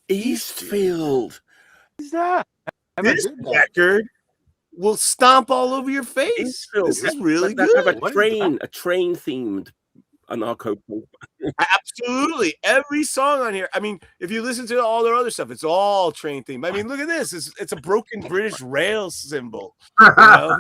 Eastfield. Who's that? This record will stomp all over your face. This is really good. Have a train themed anarcho-punk. Absolutely. Every song on here. I mean, if you listen to all their other stuff, it's all train themed. I mean, look at this. It's a broken British rail symbol. You know?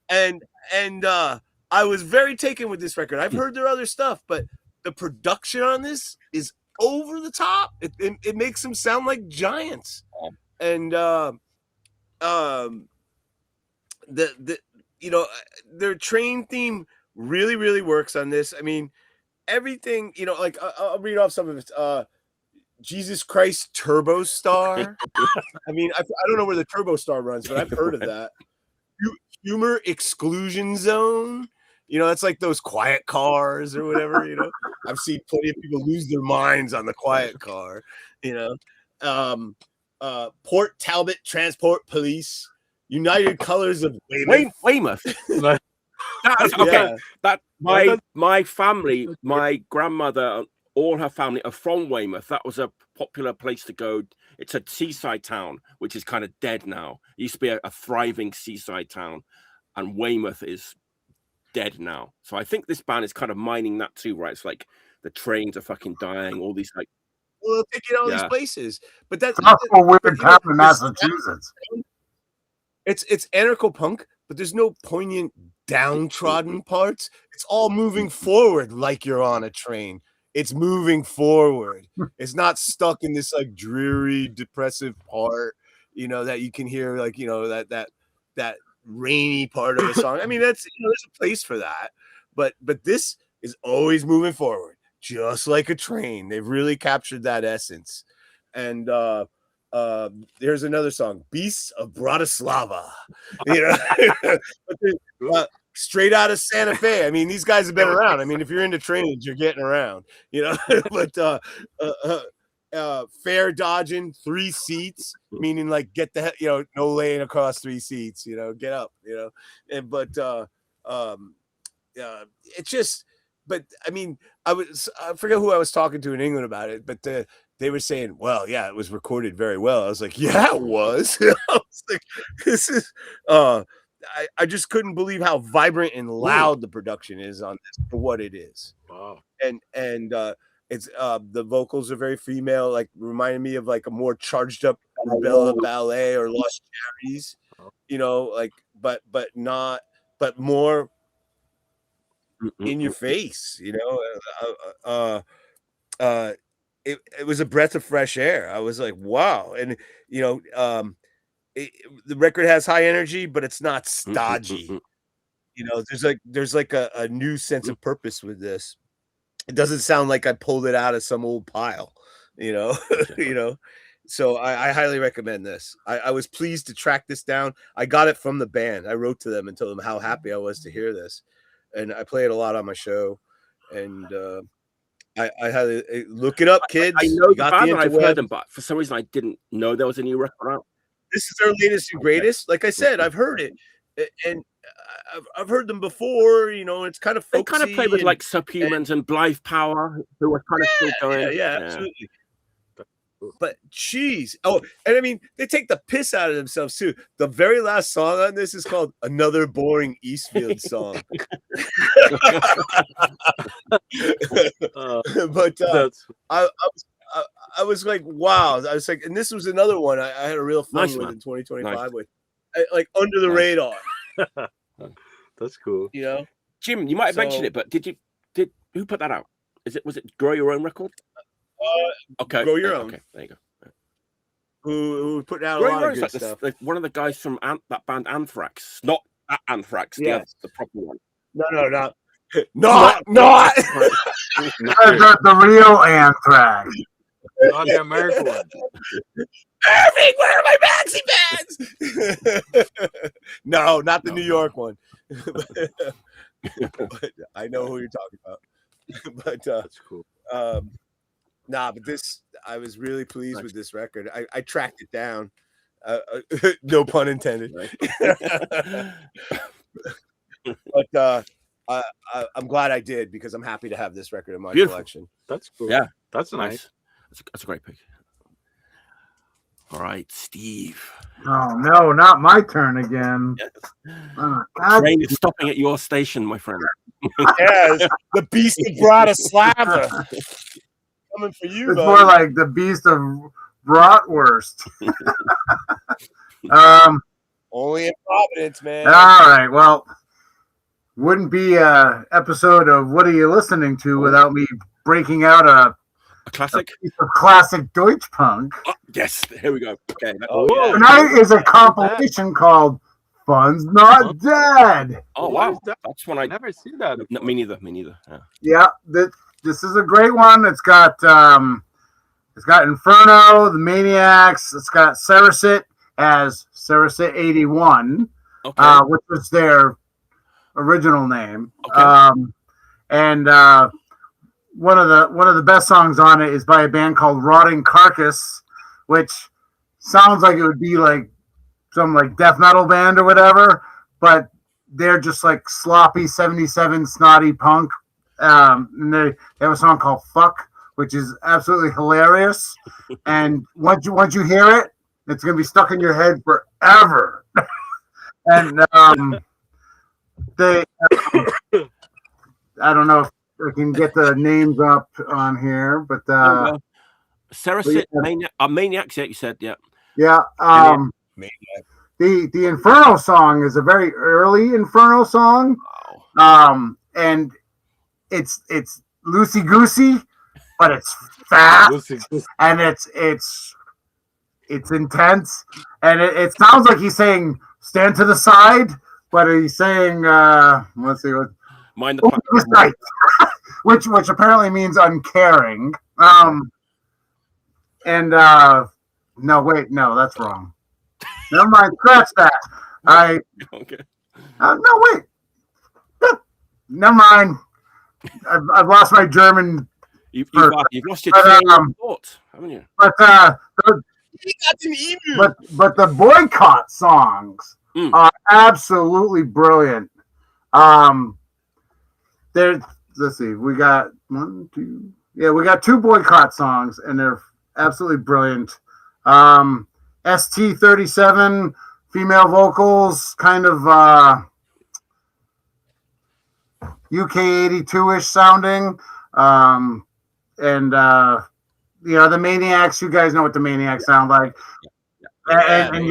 And I was very taken with this record. I've heard their other stuff, but the production on this is over the top. It makes them sound like giants. And you know, their train theme really, really works on this. I mean, everything, you know, like I'll read off some of it. Jesus Christ Turbo Star. I mean, I don't know where the Turbo Star runs, but I've heard of that. Humor Exclusion Zone. You know, that's like those quiet cars or whatever, you know. I've seen plenty of people lose their minds on the quiet car, you know. Port Talbot Transport Police. United Colors of Weymouth. That's okay. Yeah. That my family, my grandmother, all her family are from Weymouth. That was a popular place to go. It's a seaside town, which is kind of dead now. It used to be a thriving seaside town, and Weymouth is dead now. So I think this band is kind of mining that too, right? It's like the trains are fucking dying. All these like, well, they'll take you to all these places, but that's a weird town in Massachusetts. It's anarcho-punk, but there's no poignant downtrodden parts. It's all moving forward like you're on a train. It's moving forward. It's not stuck in this like dreary, depressive part, you know, that you can hear, like, you know, that rainy part of a song. I mean, that's, you know, there's a place for that, but this is always moving forward, just like a train. They've really captured that essence. And there's another song, Beasts of Bratislava, you know. Straight out of Santa Fe. I mean, these guys have been around. I mean, if you're into trains, you're getting around, you know. But fair dodging, 3 seats, meaning like get the, you know, no laying across 3 seats, you know, get up, you know. And but it's just, but I mean, I forget who I was talking to in England about it, but they were saying, well, yeah, it was recorded very well. I was like, yeah, it was. I was like, this is I just couldn't believe how vibrant and loud the production is on this for what it is. Wow. And it's the vocals are very female, like reminding me of like a more charged up Bella Ballet or Lost Cherries. You know, like more in your face, you know. It was a breath of fresh air. I was like, wow. And you know, the record has high energy, but it's not stodgy. You know, there's like a new sense of purpose with this. It doesn't sound like I pulled it out of some old pile, you know. You know, so I highly recommend this. I was pleased to track this down. I got it from the band. I wrote to them and told them how happy I was to hear this, and I play it a lot on my show. And I highly look it up, kids. I know the band, and I've heard them, but for some reason I didn't know there was a new record out. This is their latest and greatest. Like I said, I've heard it, and I've heard them before. You know, it's kind of they kind of played with like Subhumans and Blythe Power, who were kind of still going. Yeah, absolutely. But geez, and I mean, they take the piss out of themselves too. The very last song on this is called "Another Boring Eastfield Song." But I was like, wow. I was like, and this was another one I had a real fun with in 2025 with, like Under the Radar. That's cool. You know, Jim, you might have mentioned it, but did who put that out? Was it Grow Your Own record? Okay, Grow Your Own. Okay, there you go. Who put out a lot of good stuff? Like one of the guys from that band Anthrax, not Anthrax, the proper one. No. Not the real Anthrax. Not the American one. Perfect. Where are my maxi pads? No, not the New York one. But I know who you're talking about. But that's cool. But this, I was really pleased with this record. I tracked it down. No pun intended. But I'm glad I did, because I'm happy to have this record in my collection. That's cool. Yeah, that's nice. That's a great pick. All right, Steve. Oh no, not my turn again. Yes. Oh, train is stopping at your station, my friend. Yes, the beast of Bratislava coming for you. It's more like the beast of bratwurst. Only in Providence, man. All right, well, wouldn't be a episode of What Are You Listening To without me breaking out a classic, a classic Deutsch punk. Oh, yes, here we go. Okay. Tonight is a compilation called Fun's Not Dead. Oh wow, that's one I never seen that. No, me neither. Yeah, this is a great one. It's got Inferno, the Maniacs. It's got Sarasit as Sarasit 81, which was their original name. And one of the best songs on it is by a band called Rotting Carcass, which sounds like it would be like some like death metal band or whatever, but they're just like sloppy 77 snotty punk. And they have a song called Fuck, which is absolutely hilarious. And once you hear it, it's gonna be stuck in your head forever. And they I don't know if I can get the names up on here, but Sarasit, Maniacs, you said, yeah. Yeah. The Inferno song is a very early Inferno song. And it's loosey goosey, but it's fast and it's intense, and it sounds like he's saying stand to the side, but he's saying let's see what mind the right. which apparently means uncaring. No, that's wrong. Never mind, scratch that. No, wait. Never mind. I've lost my German. You've lost your thought, haven't you? But the boycott songs are absolutely brilliant. Let's see, we got we got two boycott songs, and they're absolutely brilliant. ST37 female vocals, kind of UK 82-ish sounding. The Maniacs, you guys know what the Maniacs sound like. And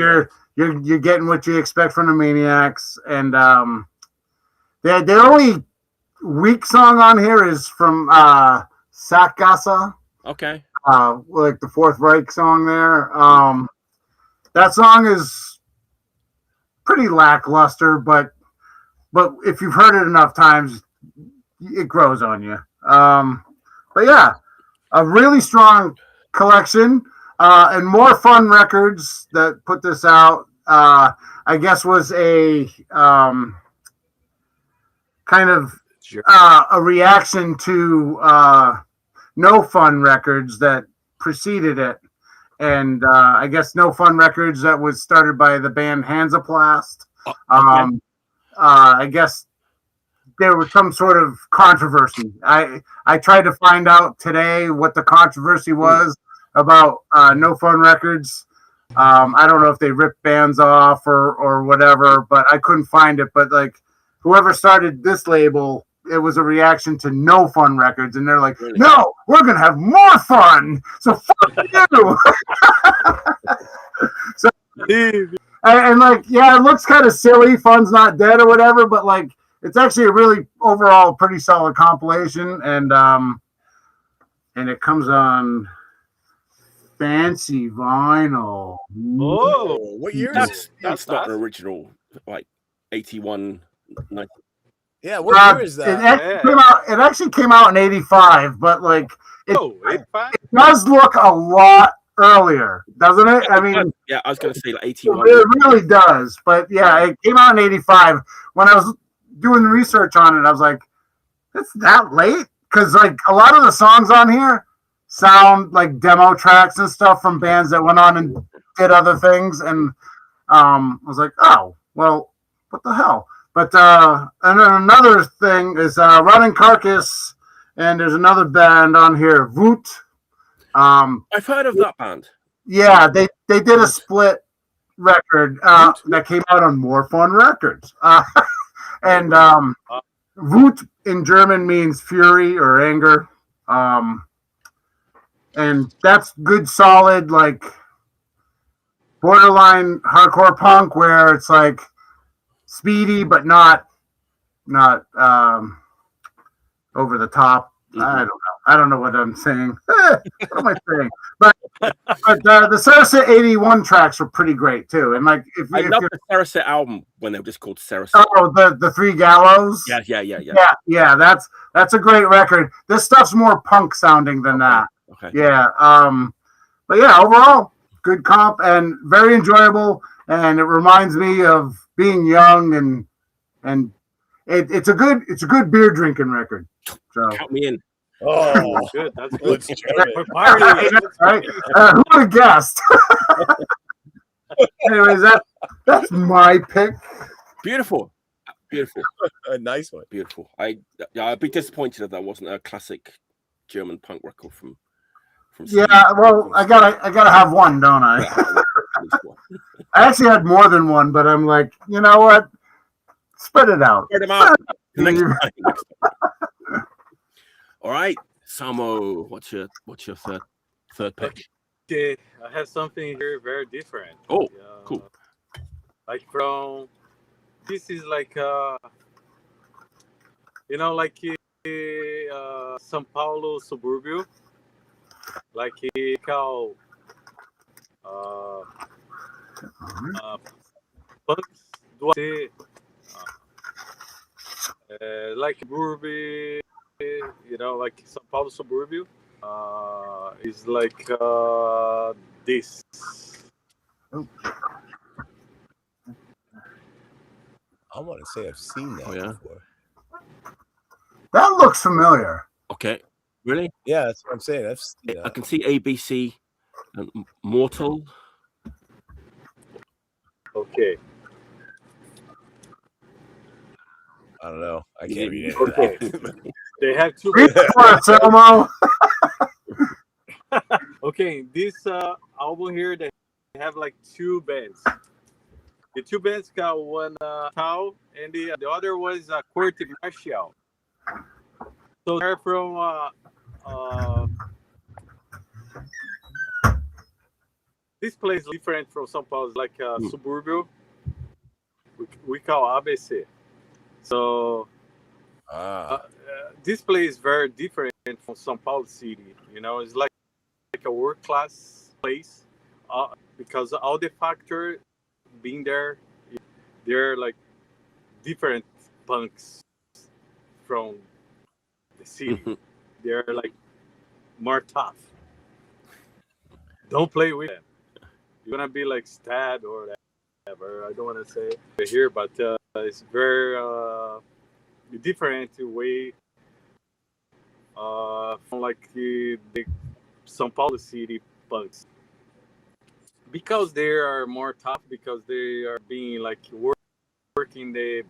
you're getting what you expect from the Maniacs, and the only weak song on here is from Sackgasse. Okay. Like the Fourth Reich song there. That song is pretty lackluster, but if you've heard it enough times, it grows on you. But yeah, a really strong collection, and More Fun Records that put this out, I guess was a kind of a reaction to No Fun Records that preceded it. And I guess No Fun Records that was started by the band Hansaplast. Okay. I guess there was some sort of controversy. I tried to find out today what the controversy was about No Fun Records. I don't know if they ripped bands off or whatever, but I couldn't find it. But like whoever started this label, it was a reaction to No Fun Records, and they're like, Really? "No, we're gonna have more fun." So fuck you. So and like, yeah, it looks kind of silly. Fun's Not Dead or whatever, but like, it's actually a really overall pretty solid compilation, and it comes on fancy vinyl. Oh, what year is it? That's not an original, like 81, 90. Yeah, what year is that? It actually came out in 85, but like it 85? does look a lot earlier, doesn't it? I mean, yeah, I was going to say like 81. it really does, but yeah, it came out in 85. When I was doing research on it, I was like, it's that late? Because like a lot of the songs on here sound like demo tracks and stuff from bands that went on and did other things, and I was like, oh, well, what the hell? But and then another thing is Running Carcass, and there's another band on here, Voot. I've heard of that band. Yeah, they did a split record that came out on More Fun Records. And Wut in German means fury or anger. And that's good, solid, like borderline hardcore punk where it's like speedy but not over the top. Mm-hmm. I don't know what I'm saying. What am I saying? But the Sarasate 81 tracks were pretty great too. And like I love the Sarasate album when they were just called Sarasate. Oh, the Three Gallows. Yeah. That's a great record. This stuff's more punk sounding than that. Okay. Yeah. But yeah, overall, good comp and very enjoyable. And it reminds me of being young and it's a good beer drinking record. So count me in. Oh, good. That's good. Let's jam it. Right? Who would have guessed? Anyways, that's my pick. Beautiful. A nice one. Beautiful. I'd be disappointed if that wasn't a classic German punk record from. Yeah, well, I gotta have one, don't I? I actually had more than one, but I'm like, you know what? Spread it out. Spread them out. Next time. All right, Salmo, what's your third pick? Okay, I have something here very different. Oh, cool. Like from this is like like São Paulo suburbio, like called punks do like Burby, like São Paulo suburbio is like this. I want to say I've seen that before. That looks familiar. Okay, really? Yeah, that's what I'm saying. I've seen that. I can see ABC and Mortal. Okay. I don't know. I can't read it. Okay. They have two. Salmo. Okay, this album here, they have like two bands. The two bands got one Tau, and the other was Corte Martial. So they're from this place is different from São Paulo. It's like a suburbio. We call ABC. So this place is very different from São Paulo city. You know, it's like a work class place because all the factors being there, they're like different punks from the city. They're like more tough. Don't play with them. You're gonna be like stabbed or whatever. I don't want to say it here, but it's very different way from like the São Paulo city punks, because they are more tough, because they are being like working the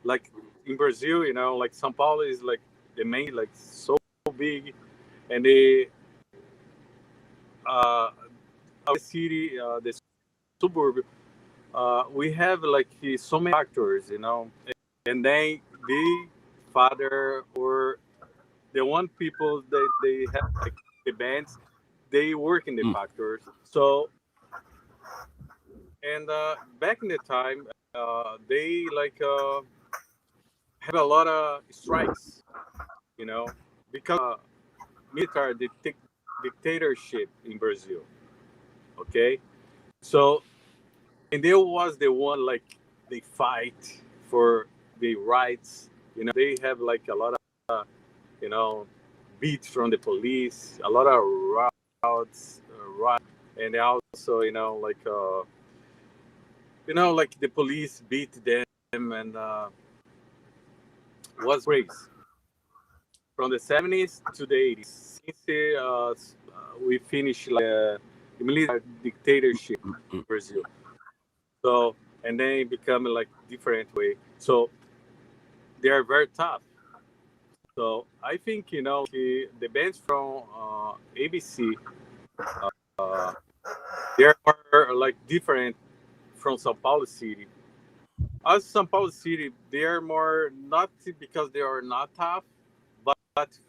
like in Brazil, you know, like São Paulo is like the main, like so big, and the city, the suburb, we have like so many factors, you know, and then the father or the one people that they have like the bands, they work in the factors. So, and back in the time, they like have a lot of strikes, you know, because military dictatorship in Brazil. Okay, so and there was the one like they fight for the rights. You know, they have like a lot of you know, beats from the police, a lot of routes, and also you know like the police beat them and was raised from the 70s to the 80s since we finished like the military dictatorship in Brazil. So and then it become like different way. So they are very tough. So I think you know the bands from ABC, they are like different from São Paulo city. As São Paulo city, they are more not because they are not tough, but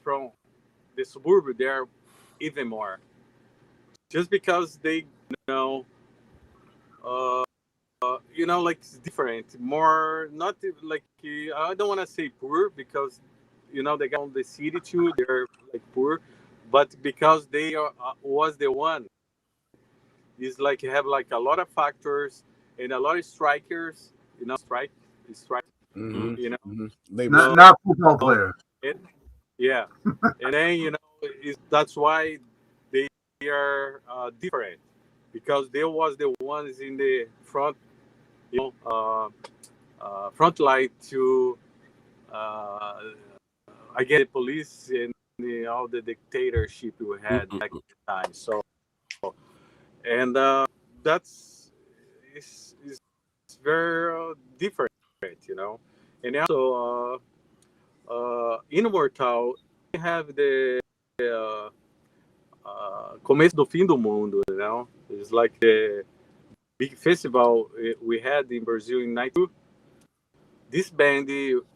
from the suburb they are even more. Just because they know, you know, like it's different, more not like I don't want to say poor because you know they got on the city too, they're like poor, but because they are, was the one is like have like a lot of factors and a lot of strikers, you know, strike, you know, not football players. Yeah, and then you know that's why they are different, because there was the ones in the front, you know, front line to against the police and all the dictatorship we had back at the time. So, and that's is very different, you know. And also, in Mortal, we have the Começo do Fim do Mundo, you know. It's like the big festival we had in Brazil in '92. This band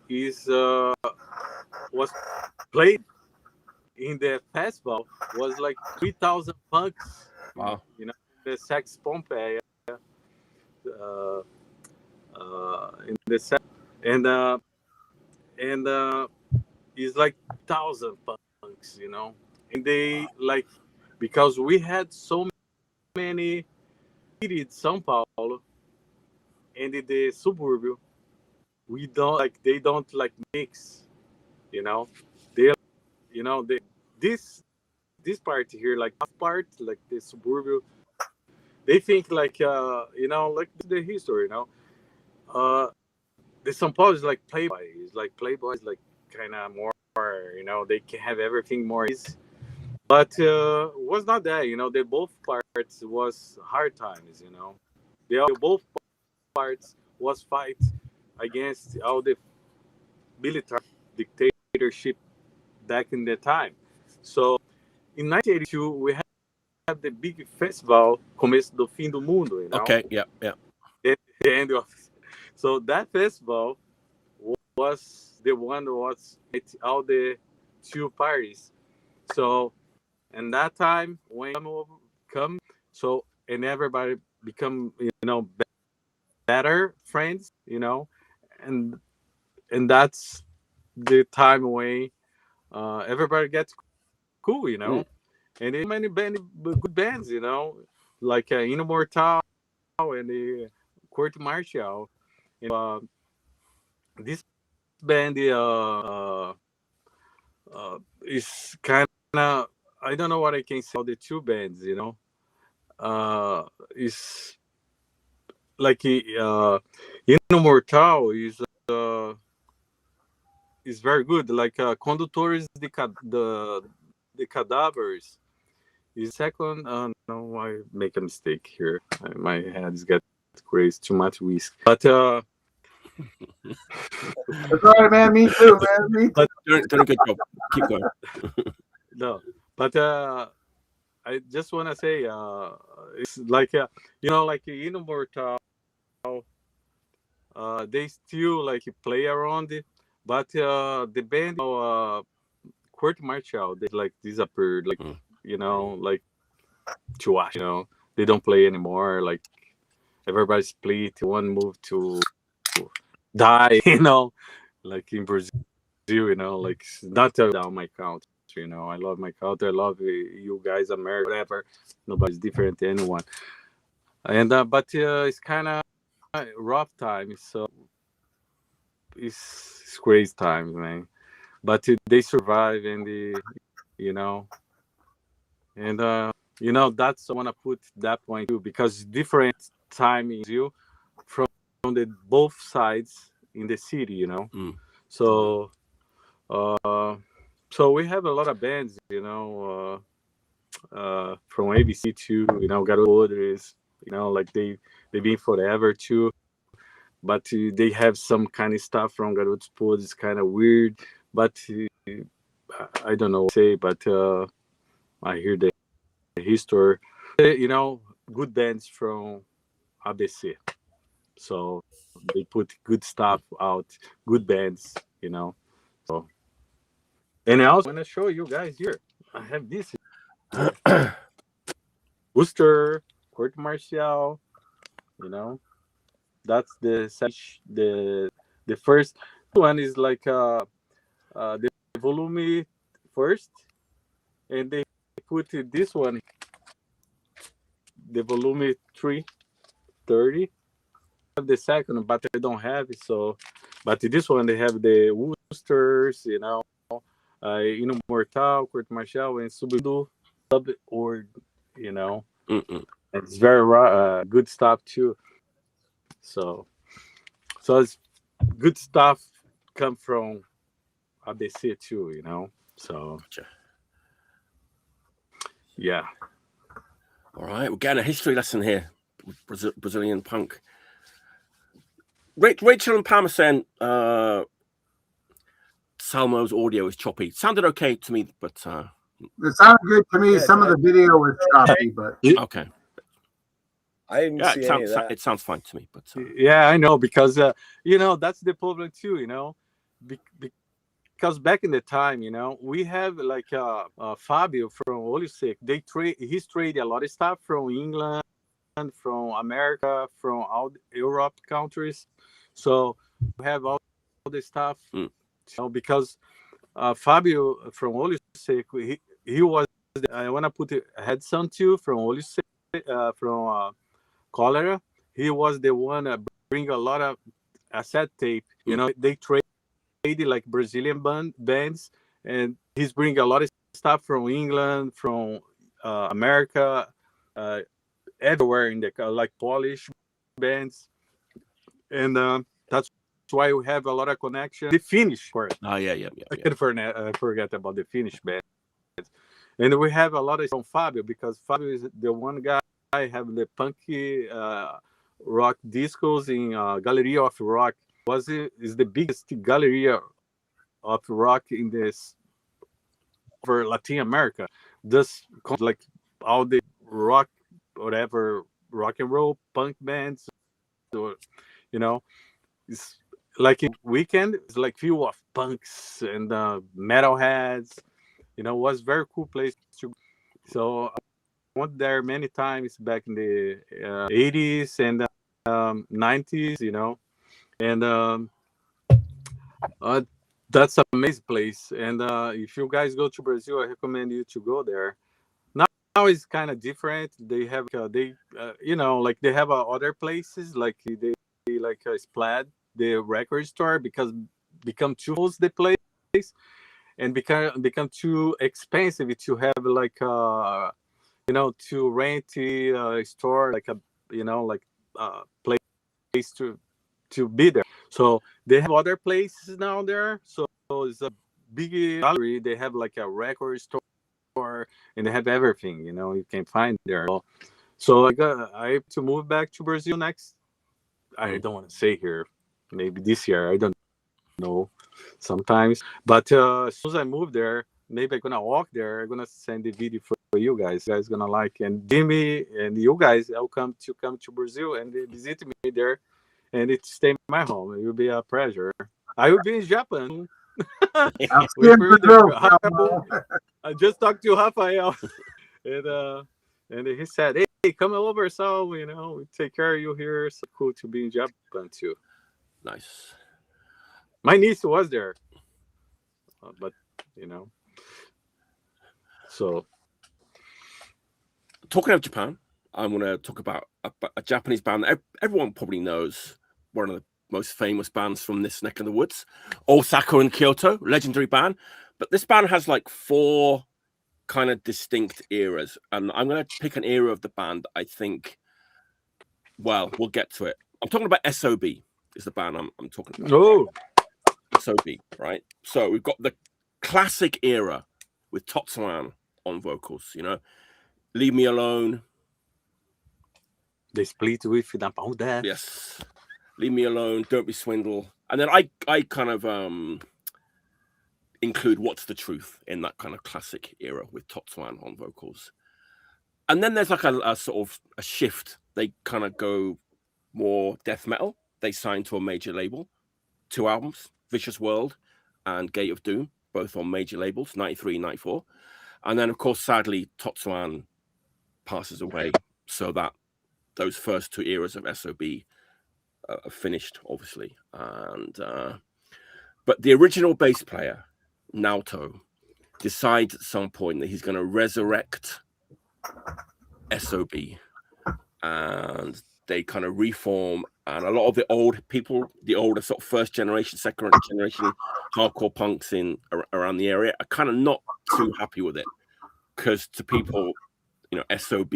is was played in the festival, was like 3,000 punks. Wow. You know, the Sex Pompeii, in the sex, and it's like 1,000 punks, you know, and they like because we had so many in São Paulo and in the suburbia, we don't like they don't like mix, you know, they you know this part here like part like the suburbia, they think like you know like the history, you know, the São Paulo is like Playboy, is like Playboy is like kind of more, you know, they can have everything more easy. But was not that, you know, they both parts was hard times, you know. They both parts was fight against all the military dictatorship back in the time. So in 1982 we have the big festival Começo do Fim do Mundo, you know. Okay, yeah. The end of, so that festival was the one that was at all the two parties. So And that time when come, so and everybody become better friends, and that's the time when everybody gets cool, and there's many good bands, like Immortal and the Court Martial. And, this band is kind of, I don't know what I can say about the two bands, is like Immortal is very good. Like Condutores the Cadavers is second. No, I make a mistake here. My head's got crazy, too much whiskey. But that's all right, man. Me too, man. Me too. But doing a good job. Keep going. No, but I just want to say it's like like Immortal. They still like play around it, but the band Court Martial, they like disappeared, like like to watch, they don't play anymore. Like everybody split, one moved to die, like in Brazil, like not down my country. I love my country. I love you guys, America, whatever. Nobody's different to anyone. And but it's kind of rough time. So it's crazy times, man. But they survive, and and that's I want to put that point too, because different timings you from the both sides in the city, So so we have a lot of bands, from ABC to Garotos, like they've been forever too. But they have some kind of stuff from Garotos Podres. It's kind of weird, but I don't know what to say. But I hear the history, good bands from ABC. So they put good stuff out, good bands, So, and I also want to show you guys here. I have this Booster, Court Martial, That's the first one is like the volume first, and they put this one, the volume 330. Have the second, but I don't have it. So, but this one they have the Woosters, Immortal, Court Martial, and Subdo or it's very good stuff too. So it's good stuff come from ABC too, So Gotcha. Yeah. All right, we're getting a history lesson here. Brazilian punk. Rachel and Pam are saying Salmo's audio is choppy. Sounded okay to me, but it sounded good to me. Some of the video was choppy, but okay. I didn't see any of that. It sounds fine to me, but yeah, I know, because that's the problem too, because back in the time, we have like Fabio from Olusec. He's traded a lot of stuff from England, from America, from all the Europe countries. So we have all the stuff, because Fabio from Olusec, he was. I want to put a headson too from Olusec, from Cholera. He was the one that bring a lot of cassette tape. They traded like Brazilian bands, and he's bring a lot of stuff from England, from America, everywhere in the like Polish bands, and that's why we have a lot of connection. The Finnish part. Oh yeah. I can forget about the Finnish bands, and we have a lot of from Fabio, because Fabio is the one guy. I have the punky rock discos in Galleria of Rock. Is the biggest Galleria of Rock in this for Latin America. This like all the rock, whatever, rock and roll punk bands, or it's like a weekend. It's like few of punks and metalheads. Was very cool place to. So I went there many times back in the 80s and 90s, you know, and that's an amazing place. And if you guys go to Brazil, I recommend you to go there. Now it's kind of different. They have you know, like they have other places like they like splat the record store because become too close the place and become too expensive to have like you know, to rent a store like a, you know, like place to be there. So they have other places now there. So it's a big gallery. They have like a record store and they have everything, you know, you can find there. So I have to move back to Brazil next. I don't want to say here, maybe this year. I don't know. Sometimes, but as soon as I move there, maybe I'm gonna walk there. I'm gonna send the video for you guys. You guys gonna like, and Jimmy and you guys, welcome to come to Brazil and visit me there, and it stay in my home. It will be a pleasure. I will be in Japan. I just talked to Rafael, and he said, "Hey, come over, so you know, we take care of you here. So cool to be in Japan too." Nice. My niece was there, but you know. So, talking of Japan, I'm going to talk about a Japanese band that everyone probably knows. One of the most famous bands from this neck of the woods, Osaka and Kyoto, legendary band. But this band has like 4 kind of distinct eras, and I'm going to pick an era of the band. I think, well, we'll get to it. I'm talking about SOB. Is the band I'm talking about? Oh, SOB, right? So we've got the classic era with Totsuan on vocals. You know, Leave Me Alone. They split with Napalm Death. Yes. Leave Me Alone, Don't Be Swindle. And then I kind of include What's the Truth in that kind of classic era with Totsuan on vocals. And then there's like a sort of a shift. They kind of go more death metal. They signed to a major label. 2 albums, Vicious World and Gate of Doom, both on major labels, 93, 94. And then, of course, sadly, Totsuan passes away. So that those first 2 eras of SOB finished, obviously, and but the original bass player Naoto decides at some point that he's going to resurrect SOB, and they kind of reform. And a lot of the old people, the older sort of first generation, second generation hardcore punks in around the area, are kind of not too happy with it because to people, you know, SOB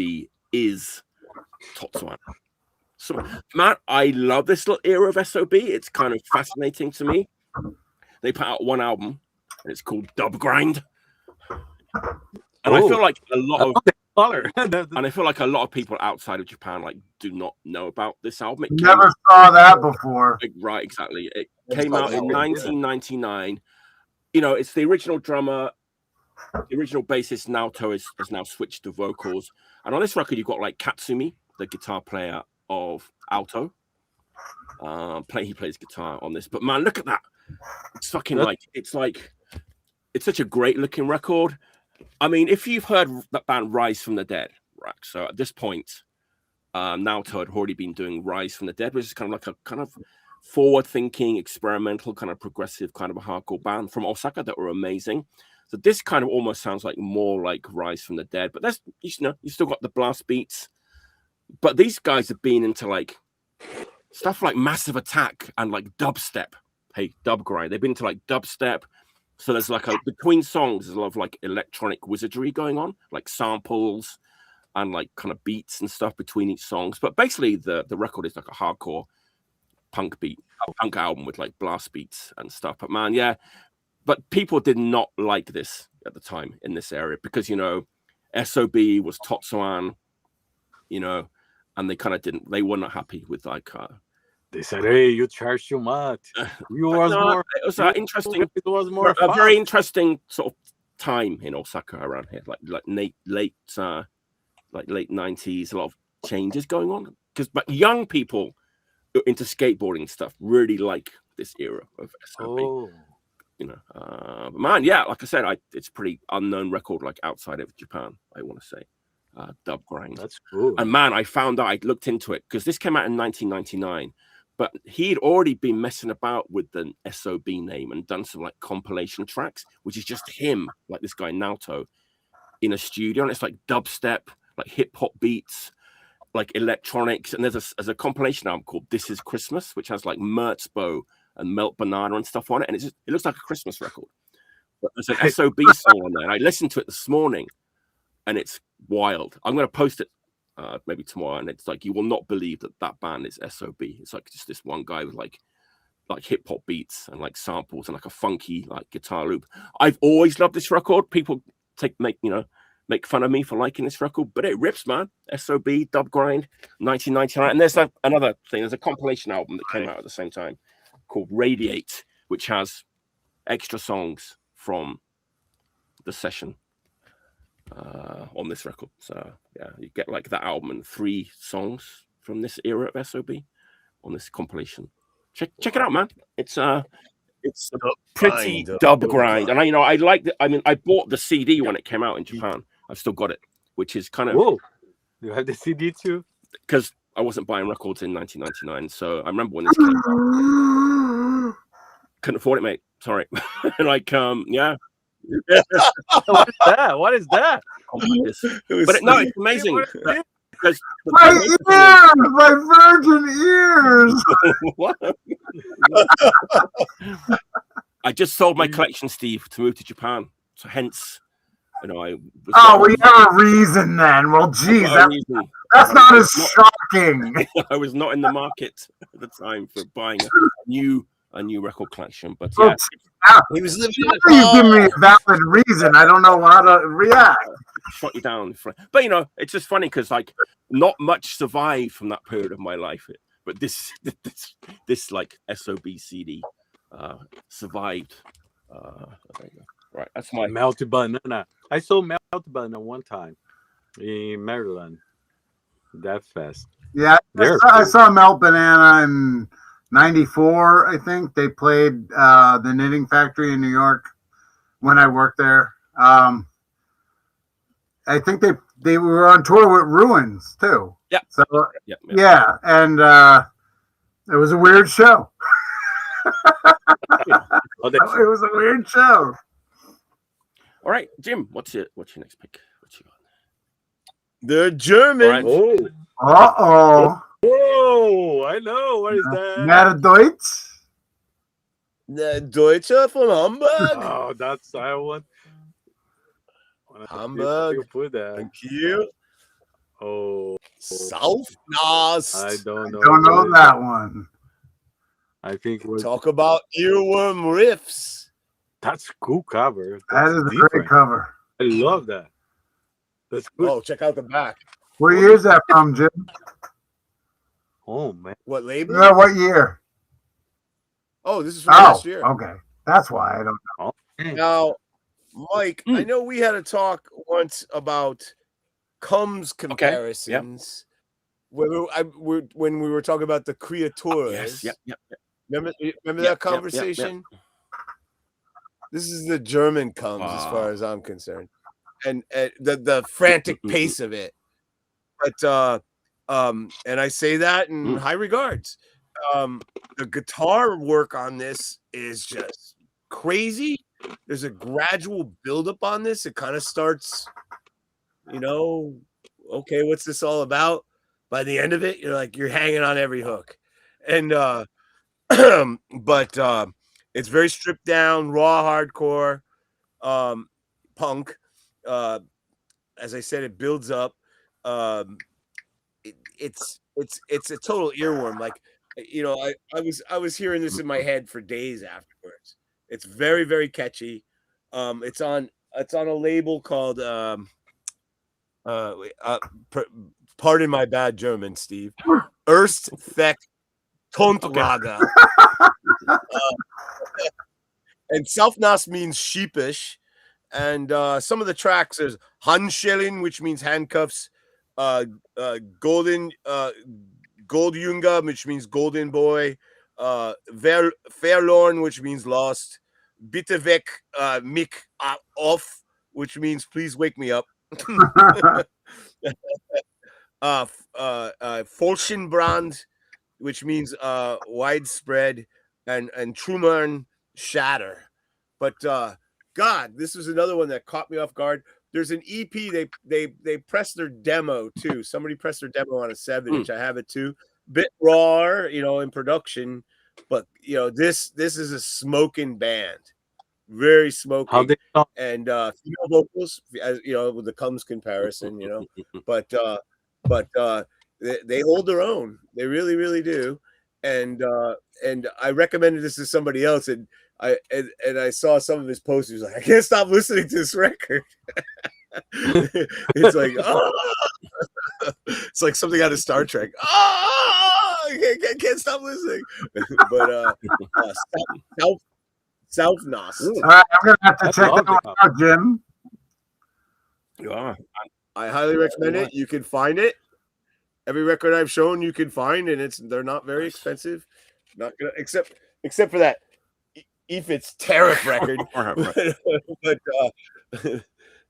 is Totsuan. So, Matt, I love this little era of SOB. It's kind of fascinating to me. They put out 1 album, and it's called Dub Grind. And I feel like a lot of and I feel like a lot of people outside of Japan like do not know about this album. Never saw that before. Right, exactly. It came out in 1999. You know, it's the original drummer, the original bassist Naoto has now switched to vocals. And on this record, you've got like Katsumi, the guitar player of Alto. He plays guitar on this. But man, look at that. It's fucking it's such a great looking record. I mean, if you've heard that band Rise from the Dead, right? So at this point, Naoto had already been doing Rise from the Dead, which is kind of like a kind of forward-thinking, experimental, kind of progressive, kind of a hardcore band from Osaka that were amazing. So this kind of almost sounds like more like Rise from the Dead, but that's, you know, you still got the blast beats. But these guys have been into like stuff like Massive Attack and like dubstep. Hey, Dub Grind. They've been into like dubstep. So there's like between songs, there's a lot of like electronic wizardry going on, like samples and like kind of beats and stuff between each songs. But basically the record is like a hardcore punk album with like blast beats and stuff. But man, yeah. But people did not like this at the time in this area because, you know, SOB was Totsuan, you know, and they were not happy with like they said, "Hey, you charge too much." It was interesting. It was more a very interesting sort of time in Osaka around here, like late 90s. A lot of changes going on but young people into skateboarding stuff really like this era of SOB. you know, but man, yeah, like I said, it's a pretty unknown record, like outside of Japan, I want to say. Dub grind. That's cool. And man, I found out, I looked into it because this came out in 1999, but he'd already been messing about with the SOB name and done some like compilation tracks, which is just him, like this guy Naoto, in a studio, and it's like dubstep, like hip hop beats, like electronics, and there's a compilation album called This Is Christmas, which has like Merzbow and Melt Banana and stuff on it, and it looks like a Christmas record. But there's an SOB song on there, and I listened to it this morning, and it's wild. I'm going to post it maybe tomorrow, and it's like, you will not believe that band is SOB. It's like just this one guy with like hip hop beats and like samples and like a funky like guitar loop. I've always loved this record. People make fun of me for liking this record, but it rips, man. SOB, Dub Grind, 1999. And there's another thing. There's a compilation album that came out at the same time called Radiate, which has extra songs from the session on this record. So yeah, you get like that album and 3 songs from this era of SOB on this compilation. Check it out, man. It's a pretty dub grind, and I like it. I mean, I bought the CD when it came out in Japan. I've still got it, which is kind of. Whoa, you have the CD too? Because I wasn't buying records in 1999, so I remember when this came out. Couldn't afford it, mate. Sorry. Like, yeah. What is that? It's amazing. Because my ears, my virgin ears. What? I just sold my collection, Steve, to move to Japan. So hence, I. We have a reason then. Well, geez, that's not as shocking. I was not in the market at the time for buying a new record collection, but yeah. He was living in you give me a valid reason. I don't know how to react. Shut you down, but it's just funny because like not much survived from that period of my life, but this like SOB CD survived. There you go. Right, that's my Melted Banana. I saw Melted Banana one time in Maryland, that fest. Yeah, I saw Melt Banana in '94. I think they played the Knitting Factory in New York when I worked there. I think they were on tour with Ruins too. Yeah. So yeah, and it was a weird show. It was a weird show. All right, Jim, what's your next pick? What you got? The German. Right. Oh. Oh, I know. What is that? Mad Deutsch. The Deutsche from Hamburg. Oh, that's I want. Hamburg. Put that. Thank you. Oh, South-Nast. I don't know. Don't know that one. I think Talk about earworm riffs. That's a cool cover. That is a great cover. I love that. That's good. Oh, check out the back. What year is that from, Jim? Oh man, What label? Yeah, what year? Oh, this is from last year. Okay, that's why I don't know. Now, Mike, I know we had a talk once about Combs comparisons. When we were talking about the creators. Yes, yep. Remember that conversation? This is the German Combs, as far as I'm concerned, and the frantic pace of it. But and I say that in high regards. The guitar work on this is just crazy. There's a gradual buildup on this. It kind of starts, okay, what's this all about? By the end of it, you're hanging on every hook. And but it's very stripped down, raw hardcore punk. As I said, it builds up. It's a total earworm. Like, I was hearing this in my head for days afterwards. It's very, very catchy. It's on a label called pardon my bad German, Steve. Erst Thek Tontraga. And Selfnas means sheepish. And some of the tracks, there's Handschellen, which means handcuffs. Goldjunga, which means golden boy. Verloren, which means lost. Bitte weg mich auf, which means please wake me up. Folschenbrand, which means widespread, and Trümmern shatter. But God, this was another one that caught me off guard. There's an EP. They pressed their demo too. Somebody pressed their demo on a 7-inch. I have it too. Bit raw, in production, but this is a smoking band, very smoking, and female vocals, as with the Comes comparison, but they hold their own. They really, really do. And I recommended this to somebody else, and I saw some of his posts. He was like, I can't stop listening to this record. It's like, it's like something out of Star Trek. I can't stop listening. But South Nos. All right, I'm gonna have to check that one out, Jim. You are. I highly recommend it. You can find it. Every record I've shown you can find, and they're not very expensive. Not gonna except for that Efit's tariff record. but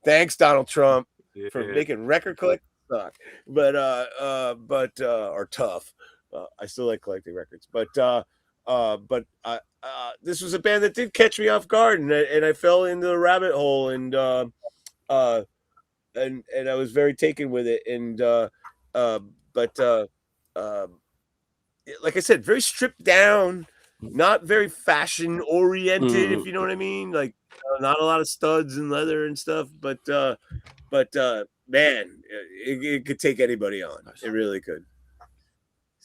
thanks, Donald Trump, for making record collecting suck. But or tough. I still like collecting records. But this was a band that did catch me off guard, and I fell into the rabbit hole, and I was very taken with it, and like I said, very stripped down, not very fashion oriented, if you know what I mean. Like not a lot of studs and leather and stuff, but man, it could take anybody on. It really could.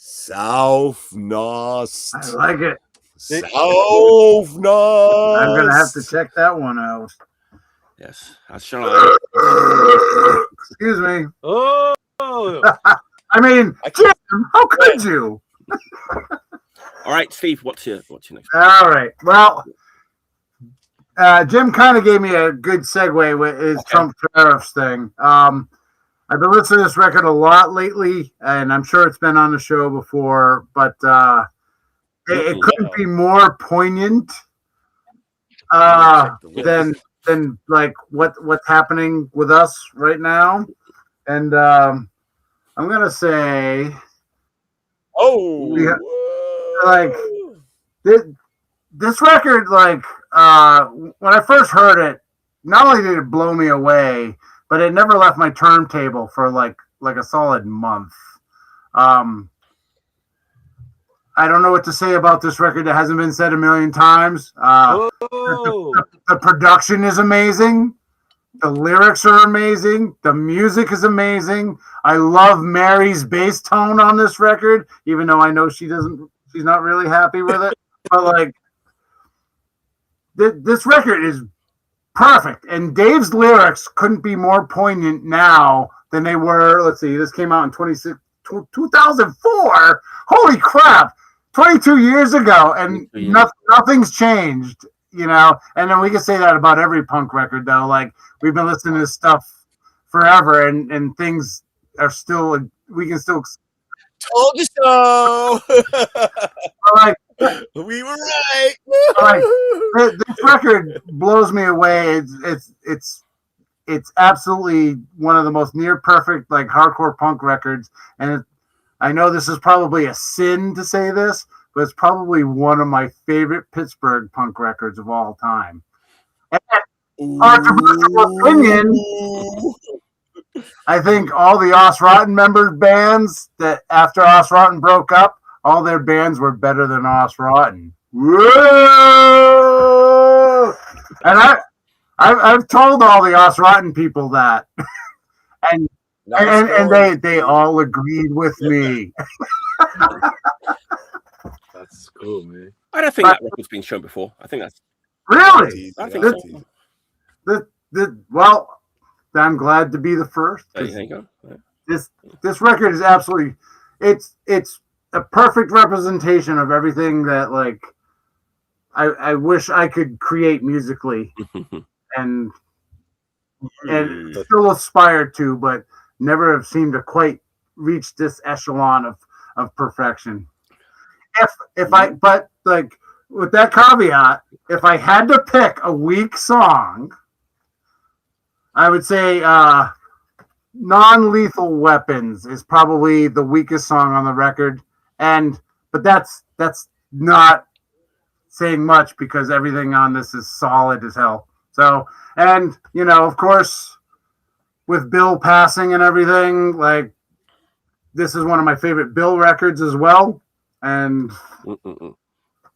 South Nos. I like it. South Nos. I'm gonna have to check that one out. Yes, I sure. Excuse me. Oh. I mean, Jim, how could you? All right, Steve, what's your next? All right. Well, Jim kind of gave me a good segue with his Trump tariffs thing. I've been listening to this record a lot lately, and I'm sure it's been on the show before, but it couldn't be more poignant than like what's happening with us right now. And I'm gonna say, like this record, like when I first heard it, not only did it blow me away, but it never left my turntable for like a solid month. I don't know what to say about this record that hasn't been said a million times. The production is amazing. The lyrics are amazing. The music is amazing. I love Mary's bass tone on this record, even though I know she's not really happy with it. But like, this record is perfect. And Dave's lyrics couldn't be more poignant now than they were. Let's see, this came out in 2004. Holy crap. 22 years ago, and nothing's changed. And then we can say that about every punk record, though. Like, we've been listening to this stuff forever, and things are still, we can still. Told you so. Like, we were right. Like, this record blows me away. It's absolutely one of the most near perfect, like, hardcore punk records. And I know this is probably a sin to say this, but it's probably one of my favorite Pittsburgh punk records of all time. Controversial opinion, I think all the Os Rotten members bands that after Os Rotten broke up, all their bands were better than Os Rotten. Whoa! And I've told all the Os Rotten people that, and they all agreed with me. That's cool, man. I don't think that record's been shown before. I think that's really. I think so. Well, I'm glad to be the first. There you go. Yeah. This record is absolutely it's a perfect representation of everything that, like, I wish I could create musically and still aspire to, but never have seemed to quite reach this echelon of perfection. But like with that caveat, if I had to pick a weak song, I would say Non-Lethal Weapons is probably the weakest song on the record. But that's not saying much because everything on this is solid as hell. So, and of course, with Bill passing and everything, like, this is one of my favorite Bill records as well, and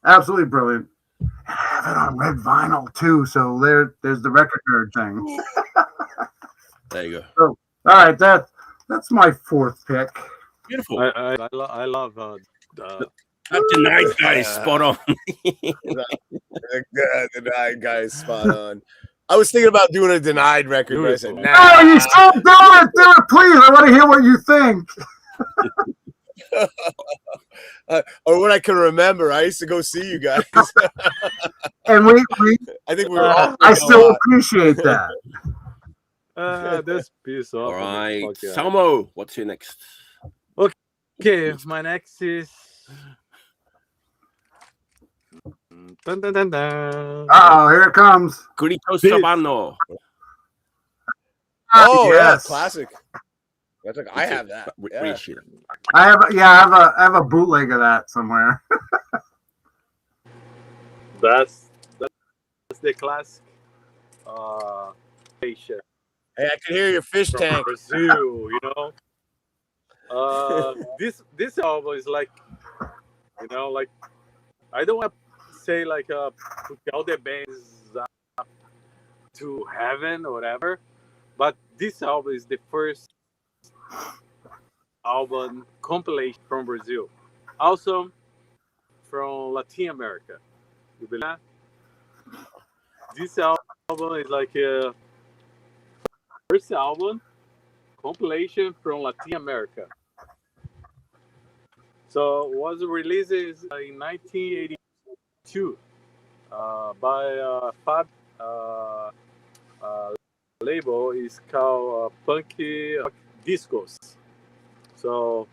absolutely brilliant. And I have it on red vinyl too, so there's the record nerd thing. There you go. So, all right, that's my fourth pick. Beautiful. I love that Denied guy is spot on. The Denied guy is spot on. I was thinking about doing a Denied record, but I said, nah. Oh, you should do it, please. I want to hear what you think. Or what I can remember, I used to go see you guys. And I think we were all I still appreciate that. This piece off. All right, Salmo, what's your next? Okay, my next is. Dun, dun, dun, dun. Oh, here it comes. Grito Sabano. Oh, yes. Yeah, classic. I have that. Yeah. I have a bootleg of that somewhere. That's the classic. Hey, I can hear your fish from tank. Brazil, this album is like, like, I don't want to say like put all the bands to heaven or whatever, but this album is the first album compilation from Brazil, also from Latin America. You believe that? This album is like a first album compilation from Latin America. So it was released in 1982 by Fab label is called Punky Discos. So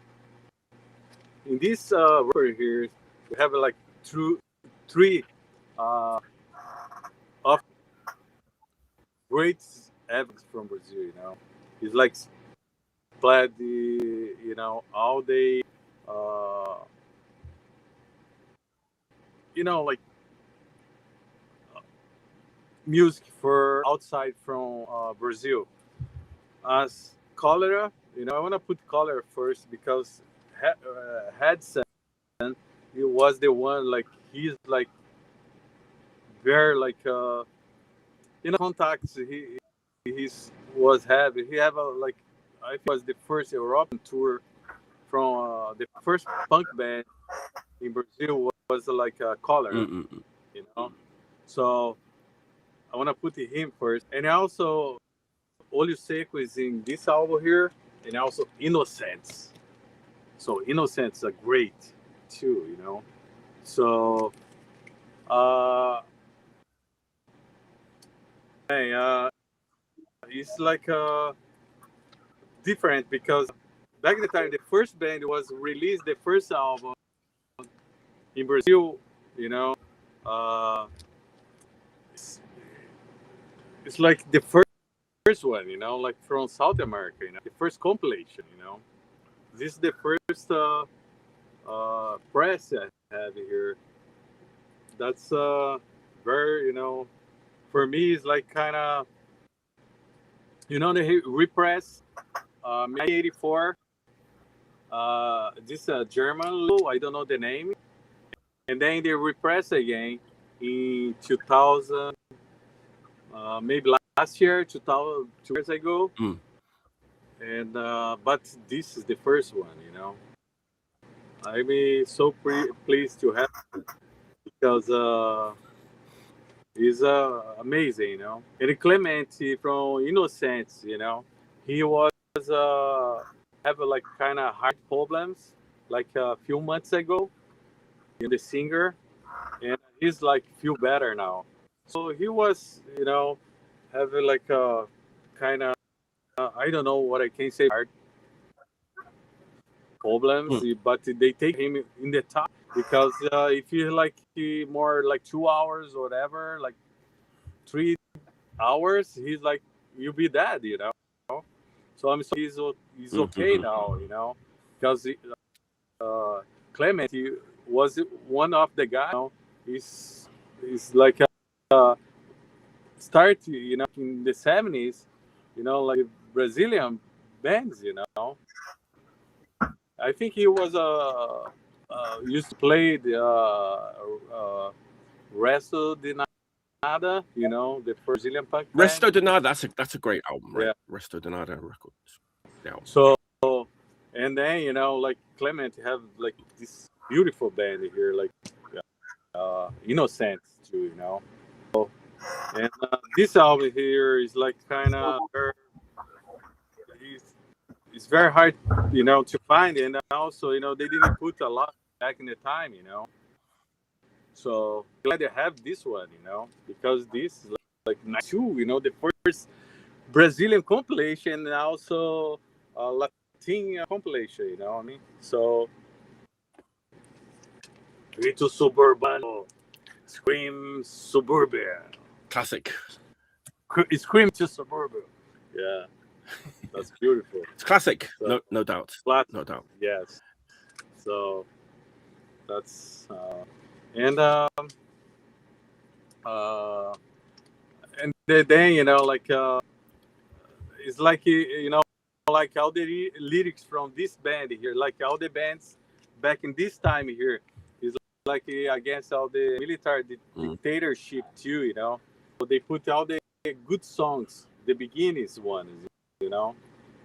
in this record here, we have like three of great evidence from Brazil. It's like played all day. Like music for outside from Brazil. As Cholera, I want to put Cholera first because Hudson, he was the one, like, he's like very like contacts he was having. He have like, I think it was the first European tour from the first punk band in Brazil was like Cholera, So I want to put him first. And also, Olho Seco is in this album here, and also Innocence. So Innocence are great too, So, it's like different because back in the time, the first band was released the first album in Brazil, it's like the first one, like from South America, the first compilation, This is the first press I have here. That's very, for me, it's like kind of, the repress, 1984. This German logo, I don't know the name. And then they repress again in 2000, maybe last year, 2 years ago. And but this is the first one, I'm so pleased to have it because it's amazing, And Clemente from Innocence, he was have like kind of heart problems like a few months ago. The singer, and he's like feel better now. So he was, having like a kind of I don't know what I can say, heart problems, but they take him in the top because if you like more like 2 hours or whatever, like 3 hours, he's like, you'll be dead, you know. So I'm so he's okay now, you know, because Clement, he was one of the guys. You know, he's like start, you know, in the 70s, you know, like Brazilian bands, you know. I think he was used to play the Resto de Nada, you know, the Brazilian punk band. Resto de Nada, that's a great album, right? Yeah. Resto de Nada Records. Yeah. So, and then, you know, like Clement have like this beautiful band here, like Innocent too, you know. So, and this album here is like kind of it's very hard, you know, to find, and also, you know, they didn't put a lot back in the time, you know. So glad to have this one, you know, because this is like nice too, you know, the first Brazilian compilation and also Latin compilation, you know what I mean? So Grito Suburbano, Scream Suburbia. Classic. Scream to Suburbia. Yeah. That's beautiful. It's classic. So, no doubt. classic. No doubt. Yes. So that's and then, you know, like it's like, you know, like all the lyrics from this band here, like all the bands back in this time here is like against all the military dictatorship too, you know. So they put all the good songs, the beginnings ones, you know,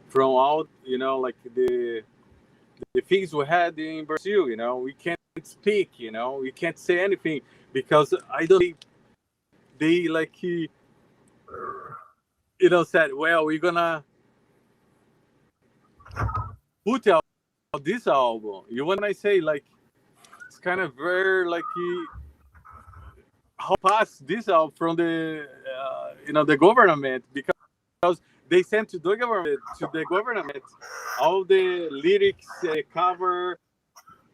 from all, you know, like the things we had in Brazil, you know. We can't speak, you know, we can't say anything because I don't think they like, you know, said, well, we're gonna put out this album. You want I say, like, it's kind of very like how pass this out from the you know, the government, because they sent to the government all the lyrics cover,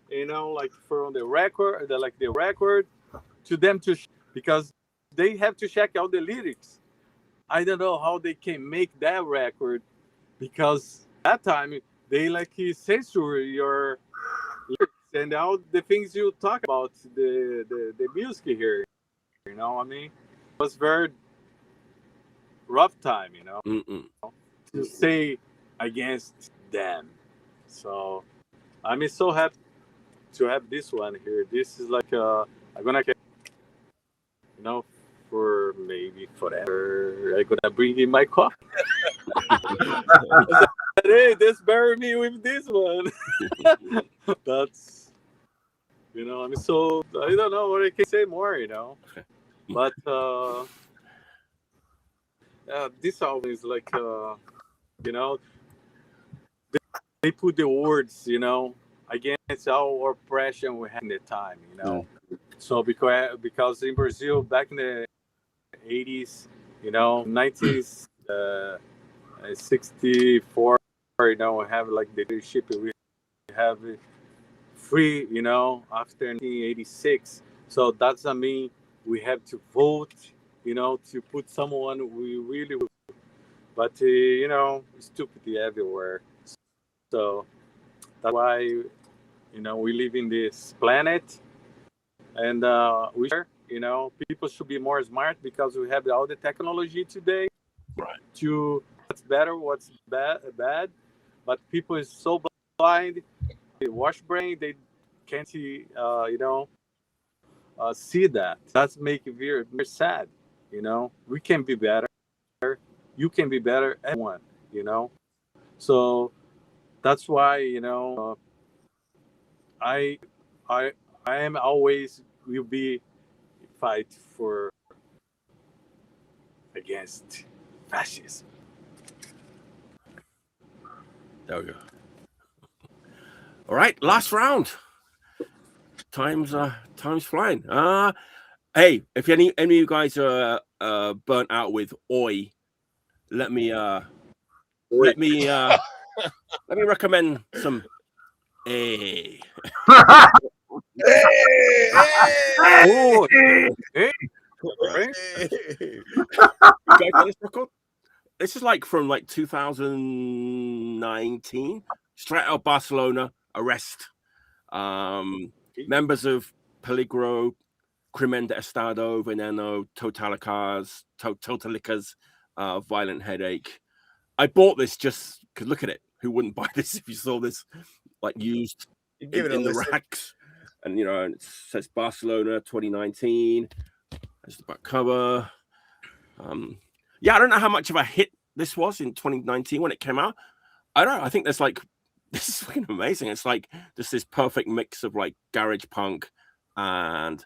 you know, like from the record, the record to them because they have to check out the lyrics. I don't know how they can make that record because that time they like censor your lyrics and all the things you talk about the music here. You know what I mean? It was very rough time, you know, to say against them. So I'm so happy to have this one here. This is like I'm gonna, you know, for maybe forever. I'm gonna bring in my coffee. Hey, just bury me with this one. That's, you know, I'm so, I don't know what I can say more, you know. But this album is like, you know, they put the words, you know, against our oppression we had in the time, you know. So because in Brazil back in the 80s, you know, 1964, you know, we have like the leadership, we have free, you know, after 1986. So that's, I mean, we have to vote, you know, to put someone we really, but you know, stupidity everywhere. So that's why, you know, we live in this planet, and we share, you know, people should be more smart because we have all the technology today, right, to what's better, what's bad, but people is so blind, they wash brain, they can't see, you know, see that. That's make it very, very sad, you know. We can be better, you can be better, everyone, you know. So that's why, you know, I am always will be fight for against fascism. There we go. All right, last round. Time's flying. Hey, if any of you guys are burnt out with Oi, let me recommend some. Hey. Oh, hey. You guys know this record? This is like from like 2019, straight out of Barcelona. Arrest. Members of Peligro, Crimen de Estado, Veneno, Totalicas, Totalicas, Violent Headache. I bought this just because look at it. Who wouldn't buy this if you saw this like used in the racks? And you know, it says Barcelona 2019. That's the back cover. Yeah, I don't know how much of a hit this was in 2019 when it came out. I don't know. I think there's like this is fucking amazing. It's like just this perfect mix of like garage punk and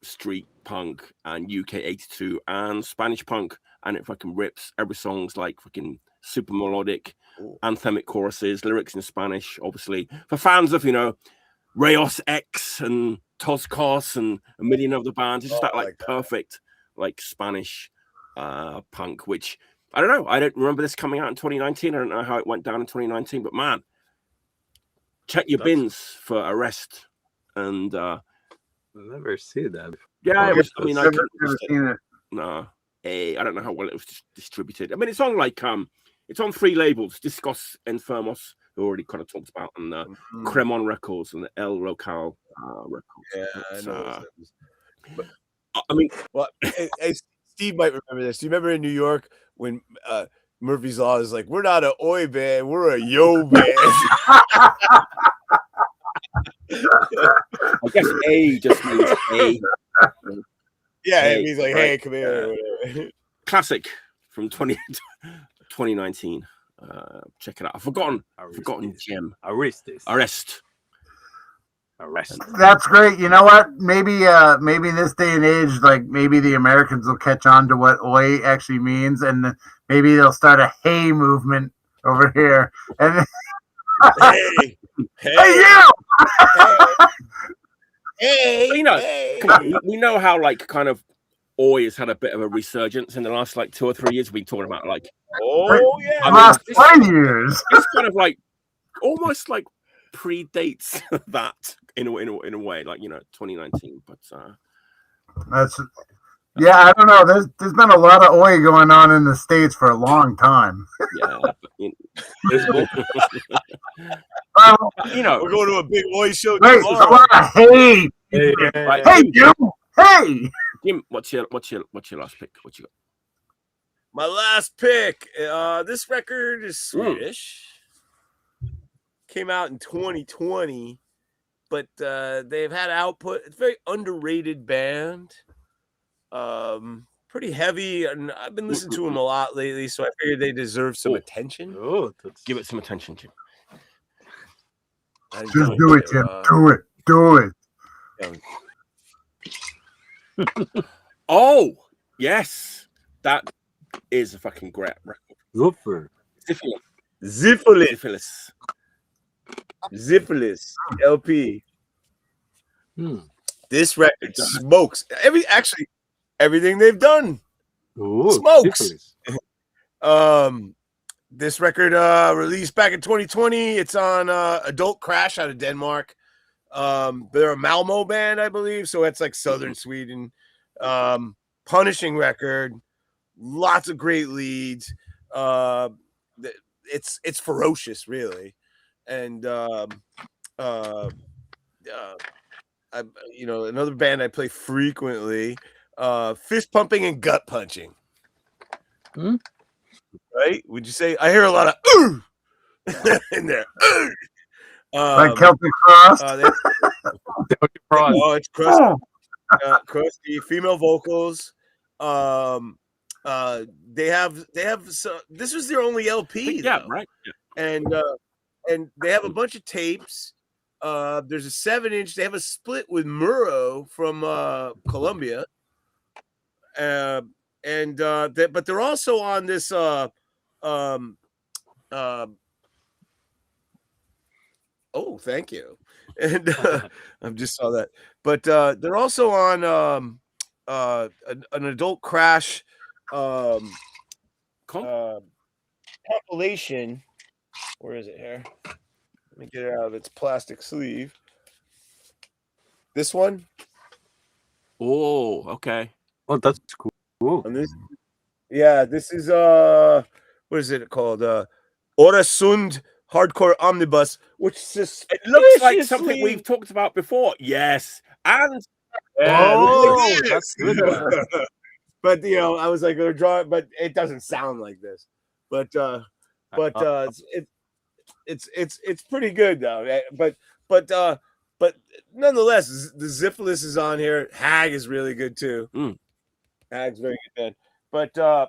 street punk and UK 82 and Spanish punk, and it fucking rips. Every song's like fucking super melodic, anthemic choruses, lyrics in Spanish, obviously. For fans of, you know, Rayos X and Toscos and a million other bands, it's just that like perfect like Spanish punk, which I don't know. I don't remember this coming out in 2019. I don't know how it went down in 2019, but man, check your bins for Arrest. And I've never seen that. Yeah, it was, I mean, I've never seen it. No, I don't know how well it was distributed. I mean, it's on like it's on 3 labels: Discos Enfermos, who already kind of talked about, and Cremon Records and the El Local Records. Yeah, I know. But, I mean, well, hey, Steve might remember this. Do you remember in New York when Murphy's Law is like, we're not an oi band, we're a yo band. I guess A just means A. Yeah, it means like, hey, come here. Classic from 2019. Check it out. I've forgotten gem. Arrest. That's great. You know what? Maybe in this day and age, like maybe the Americans will catch on to what oi actually means, and maybe they'll start a hey movement over here. And hey you! Hey, you know, come on, we know how like kind of oi has had a bit of a resurgence in the last like 2 or 3 years. We've been talking about like, last 5 years. It's kind of like almost like predates that in a way, like, you know, 2019. But that's I don't know. There's been a lot of oi going on in the States for a long time. Yeah, but, you know, we're going to a big oi show tomorrow. A lot of hey, you, hey. Jim, what's your last pick? What you got? My last pick. This record is Swedish. Came out in 2020, but they've had output. It's a very underrated band. Pretty heavy, and I've been listening to them a lot lately, so I figured they deserve some attention. Give it some attention, Jim. Just do it, Jim. Do it. Oh, yes. That is a fucking great record. Syphilis LP. This record smokes. Everything they've done smokes. This record released back in 2020. It's on Adult Crash out of Denmark. They're a Malmo band, I believe, so it's like southern Sweden. Punishing record, lots of great leads. It's ferocious, really, and another band I play frequently, fist pumping and gut punching. Right? Would you say? I hear a lot of in there. Like Celtic Frost. It's Chrust. Crusty female vocals. They have this was their only LP. Yeah, right. Yeah. And they have a bunch of tapes. There's a 7-inch. They have a split with Muro from Colombia. But they're also on this oh, thank you. And I just saw that. But they're also on an Adult Crash compilation. Where is it here? Let me get it out of its plastic sleeve. This one. Oh, okay. Oh, that's cool. And this is what is it called? Orasund Hardcore Omnibus, which just it looks like something we've talked about before. Yes, and that's good. But I was like, gonna draw it, but it doesn't sound like this. But it's pretty good though. But nonetheless, the Ziphilus is on here. Hag is really good too. Hag's very good, man. But the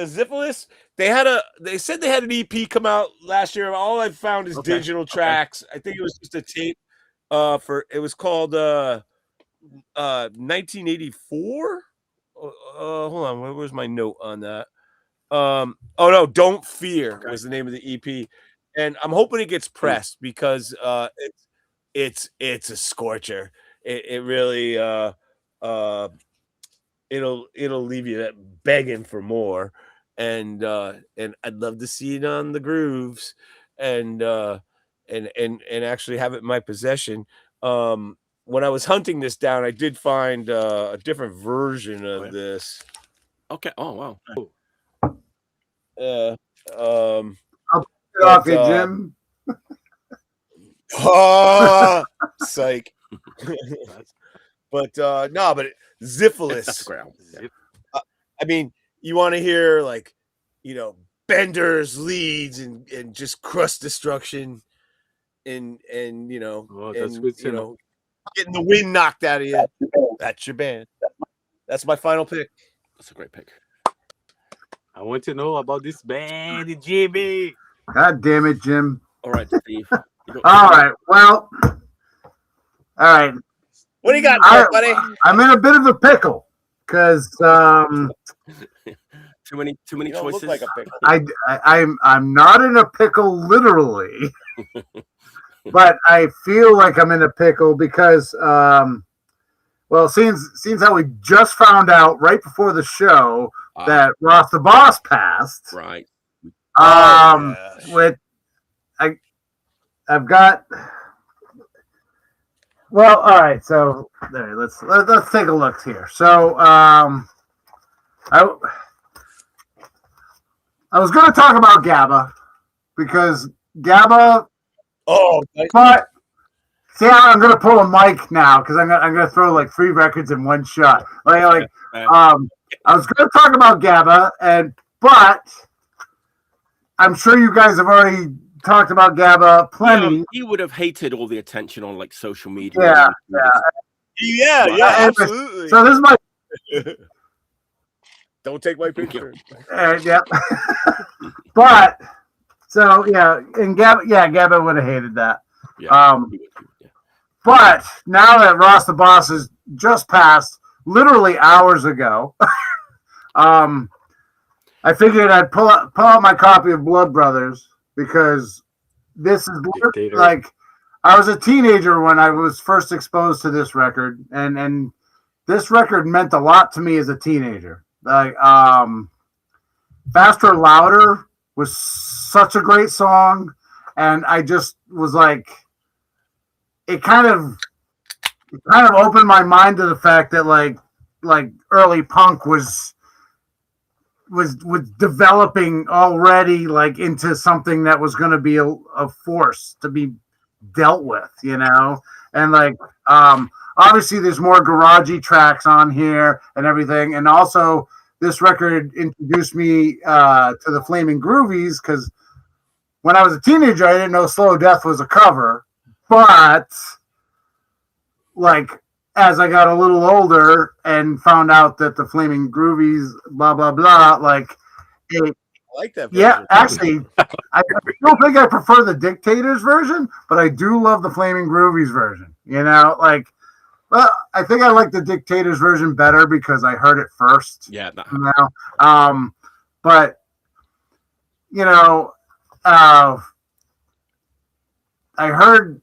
Ziphilus, they said they had an EP come out last year. All I found is digital tracks. I think it was just a tape. It was called 1984. Hold on, where's my note on that? Oh no, Don't Fear was the name of the EP, and I'm hoping it gets pressed because it's a scorcher. It really it'll leave you begging for more, and I'd love to see it on the grooves, and actually have it in my possession. When I was hunting this down, I did find a different version of this. Okay. Oh wow. I'll pick it off you, Jim. Oh, psych. But Ziphilus. I mean, you want to hear like, benders, leads, and just crust destruction, and that's good to know. Getting the wind knocked out of you. That's your band. That's my final pick. That's a great pick. I want to know about this band, Jimmy. God damn it, Jim. All right, Steve. All right. Well. All right. What do you got, buddy? I'm in a bit of a pickle because too many choices. Look like a pickle. I'm not in a pickle literally, but I feel like I'm in a pickle because seems how we just found out right before the show that Ross the Boss passed. Right. I've got. Well, all right. So there, let's take a look here. So I was going to talk about GABA because GABA. Oh, nice. But see, I'm going to pull a mic now because I'm going to throw like 3 records in one shot. I was going to talk about GABA, but I'm sure you guys have already talked about GABA plenty. He would have hated all the attention on like social media. Yeah, absolutely. So this is my. Don't take my picture. Yeah. But so and GABA would have hated that. Yeah. But now that Ross the Boss has just passed, literally hours ago, I figured I'd pull out my copy of Blood Brothers because this is like I was a teenager when I was first exposed to this record, and this record meant a lot to me as a teenager. Like Faster Louder was such a great song, and I just was like, it kind of opened my mind to the fact that like early punk was developing already like into something that was going to be a force to be dealt with, and like obviously there's more garagey tracks on here and everything, and also this record introduced me to the Flaming Groovies because when I was a teenager I didn't know Slow Death was a cover, but like as I got a little older and found out that the Flaming Groovies, blah, blah, blah, like... I like that version. Yeah, actually, I don't think I prefer the Dictators version, but I do love the Flaming Groovies version, Like, well, I think I like the Dictators version better because I heard it first. Yeah. But, I heard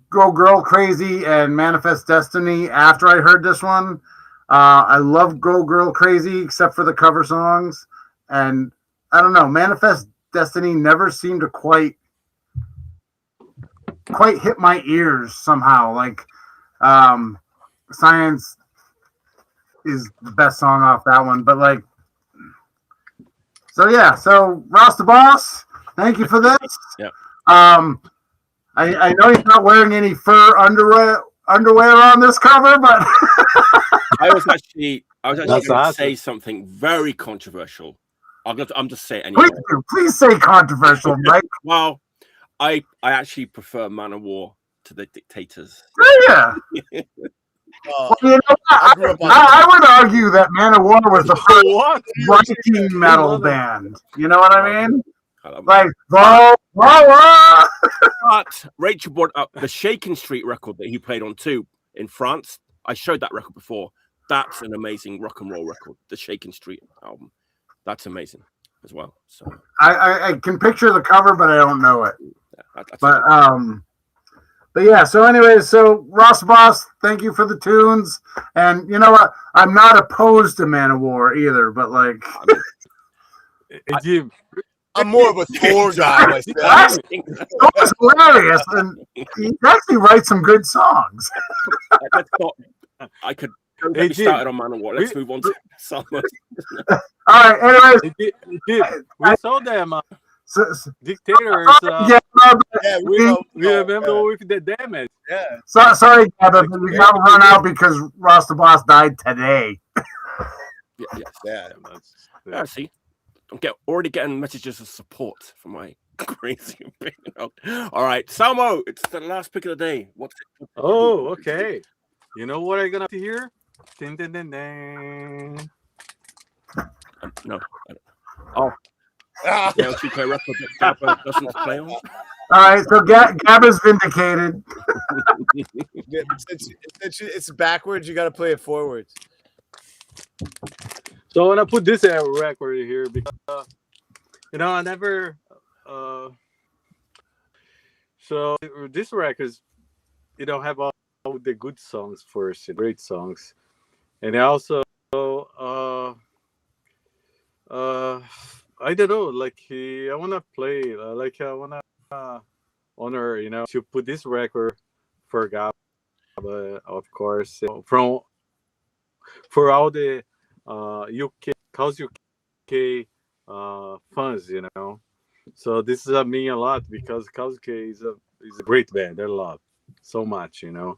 Go Girl Crazy and Manifest Destiny after I heard this one. I love Go Girl Crazy except for the cover songs, and I don't know, Manifest Destiny never seemed to quite quite hit my ears somehow. Like, Science is the best song off that one, but like, so yeah. So Ross the Boss, thank you for this. Yeah. I know he's not wearing any fur underwear on this cover, but I was actually going to awesome. say something very controversial. I'm just saying it anyway. Please say controversial, Mike. Well, I actually prefer Manowar to the Dictators. Yeah. Well, You know, I would argue that Manowar was the first Viking metal band. You know what I mean? Like, but Rachel brought up the Shaken Street record that he played on too in France. I showed that record before. That's an amazing rock and roll record. The Shaken Street album. That's amazing as well. So I can picture the cover, but I don't know it. Yeah, but yeah. So anyways, so Ross Boss, thank you for the tunes. And you know what? I'm not opposed to Manowar either, but like, I'm more of a Thor guy myself. That's hilarious, and he actually writes some good songs. I could get me started on Manowar. Let's move on to Salmo. All right, anyways, we saw them. Dictators. We remember with the damage. Yeah. Sorry, Gabba, but we got to run out because Ross the Boss died today. Yeah. See, I'm already getting messages of support for my crazy opinion. All right, Salmo, it's the last pick of the day. What's it? Oh, okay. You know what I'm gonna hear? Ding, ding, ding, ding. No. Oh. Yeah, she play record that Gabba doesn't play on. All right, so Gabba's vindicated. It's backwards. You got to play it forwards. So I'm gonna put this record here because I never. So this record, have all the good songs first, great songs, and also I don't know, like I wanna play, I wanna honor, to put this record for Gabba, of course, for all the UK fans, So this is mean a lot because UK is a great band. I love so much, and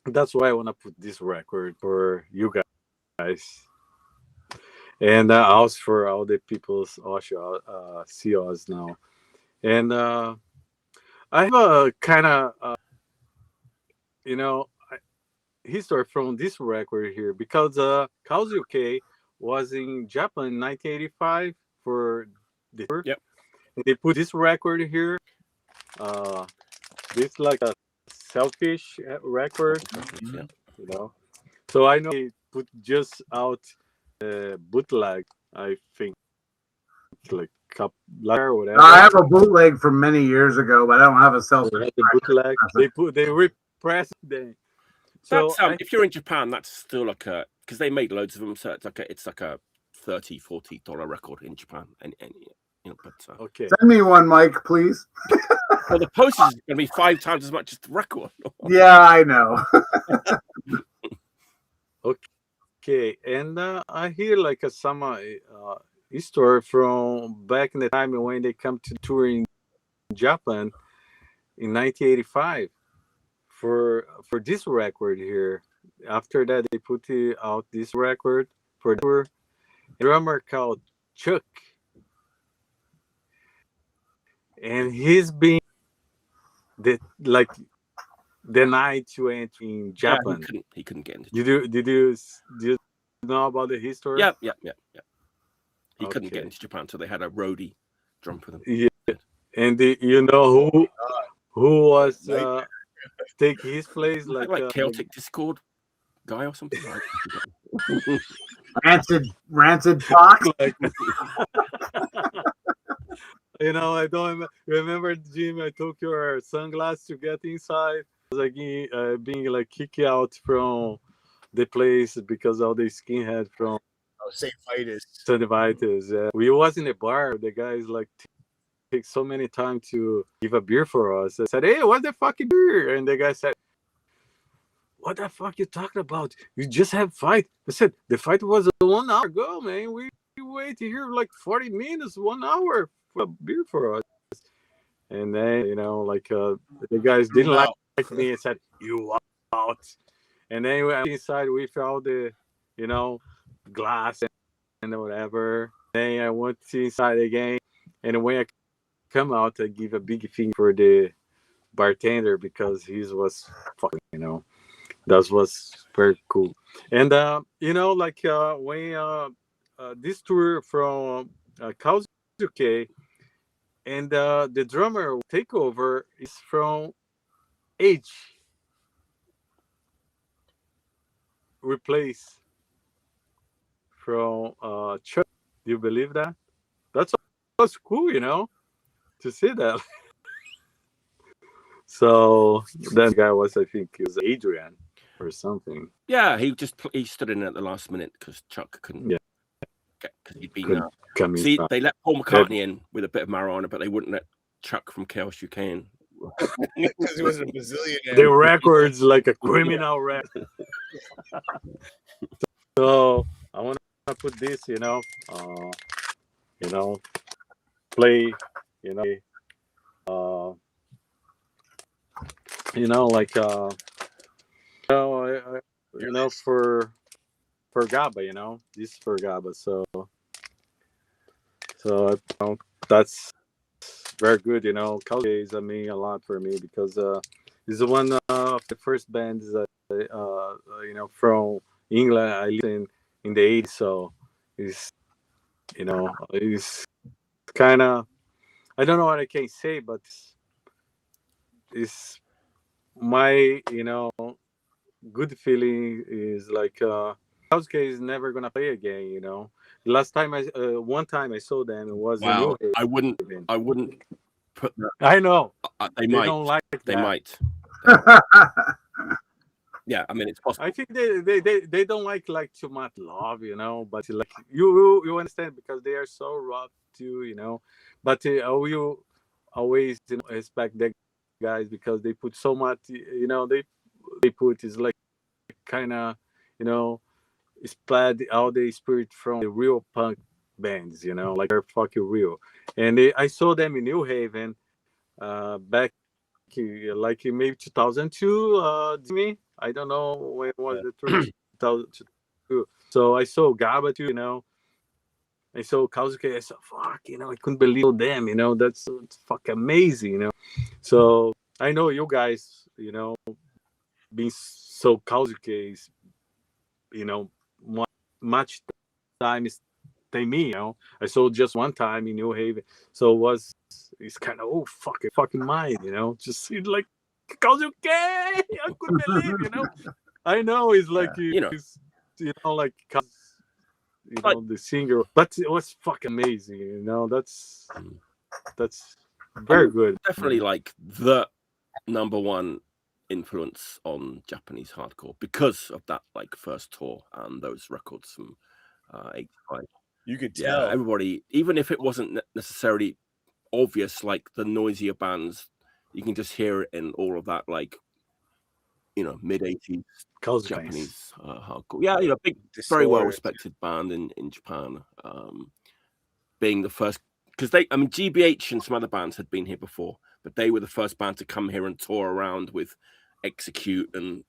that's why I want to put this record for you guys, and also for all the people also see us now. And I have a kind of history from this record here because Chaos UK was in Japan in 1985 for the tour. Yep. And they put this record here. This like a selfish record, So I know they put just out bootleg. I think like or whatever. I have a bootleg from many years ago, but I don't have a selfish bootleg. They repressed them. So if you're in Japan, that's still like because they make loads of them, so it's like a $30-$40 record in Japan, and but okay. Send me one, Mike, please. Well, the postage is going to be 5 times as much as the record. Yeah, I know. Okay, and I hear like some story from back in the time when they come to tour in Japan in 1985 for this record here. After that, they put out this record for the tour. A drummer called Chuck, and he's been the night to enter in Japan. Yeah, he couldn't get into. Did you know about the history? Yeah. He couldn't get into Japan, so they had a roadie drum for them. Yeah, and you know who was take his place, like Celtic Discord guy or something. Rancid Fox. I don't remember, Jim. I took your sunglasses to get inside. I was like being like kicked out from the place because all the skinhead from St. Vitus. St. Vitus. We was in a bar. The guys like take so many time to give a beer for us. I said, hey, what's the fucking beer? And the guy said, what the fuck you talking about? You just have fight. I said, the fight was 1 hour ago, man. We waited here like 40 minutes, 1 hour for a beer for us. And then, you know, like the guys didn't like me and said, you out. And then we went inside with all the, you know, glass and whatever. Then I went inside again. And when I come out, I give a big thing for the bartender because he was fucking, you know, that was very cool. And, you know, like when this tour from Kazuke, and the drummer takeover is from Age. Replace from Chuck. Do you believe that? That's cool, you know, to see that. So that guy was, I think, he was Adrian or something. Yeah, he stood in at the last minute because Chuck couldn't. Yeah, because he'd been. See, they let Paul McCartney in with a bit of marijuana, but they wouldn't let Chuck from Chaos UK in. Because he was a bazillionaire. The records like a criminal record. So I want to put this, you know, play, you know, like you know, for GABA, you know, this is for GABA. So you know, that's very good, you know. Kazuke is mean a lot for me because this is one of the first bands that you know, from England I listened in the 80s. So it's, you know, it's kind of, I don't know what I can say, but it's my, you know, good feeling is like Kazuke is never gonna play again, you know. Last time one time I saw them, it was wow. I wouldn't put that. I know they might. Don't like that. They might. Yeah, I mean, it's possible. I think they don't like too much love, you know. But like you understand because they are so rough too, you know. But you always, you know, respect the guys because they put so much, you know. They put is like kind of, you know, spread all the spirit from the real punk bands, you know, like they're fucking real. And I saw them in New Haven back like in maybe 2002. Me, I don't know when was the tour. 2002. So I saw GABA too, you know. I saw Kazuke. I said, fuck, you know, I couldn't believe them, you know. That's fucking amazing, you know. So I know you guys, you know, being so Kazuke is, you know, much time is than me, you know. I saw just one time in New Haven, so it's kind of fucking mind, you know. Just see like Kazuke, I couldn't believe, you know. I know it's like you know, like you know, the singer, but it was fucking amazing, you know. That's very good. Definitely like the number one influence on Japanese hardcore because of that like first tour and those records from 85. You could tell everybody, even if it wasn't necessarily obvious, like the noisier bands, you can just hear it in all of that, like, you know, mid-80s Japanese hardcore. Yeah, you know, big, very well respected band in Japan. Being the first, because I mean, GBH and some other bands had been here before, but they were the first band to come here and tour around with Execute and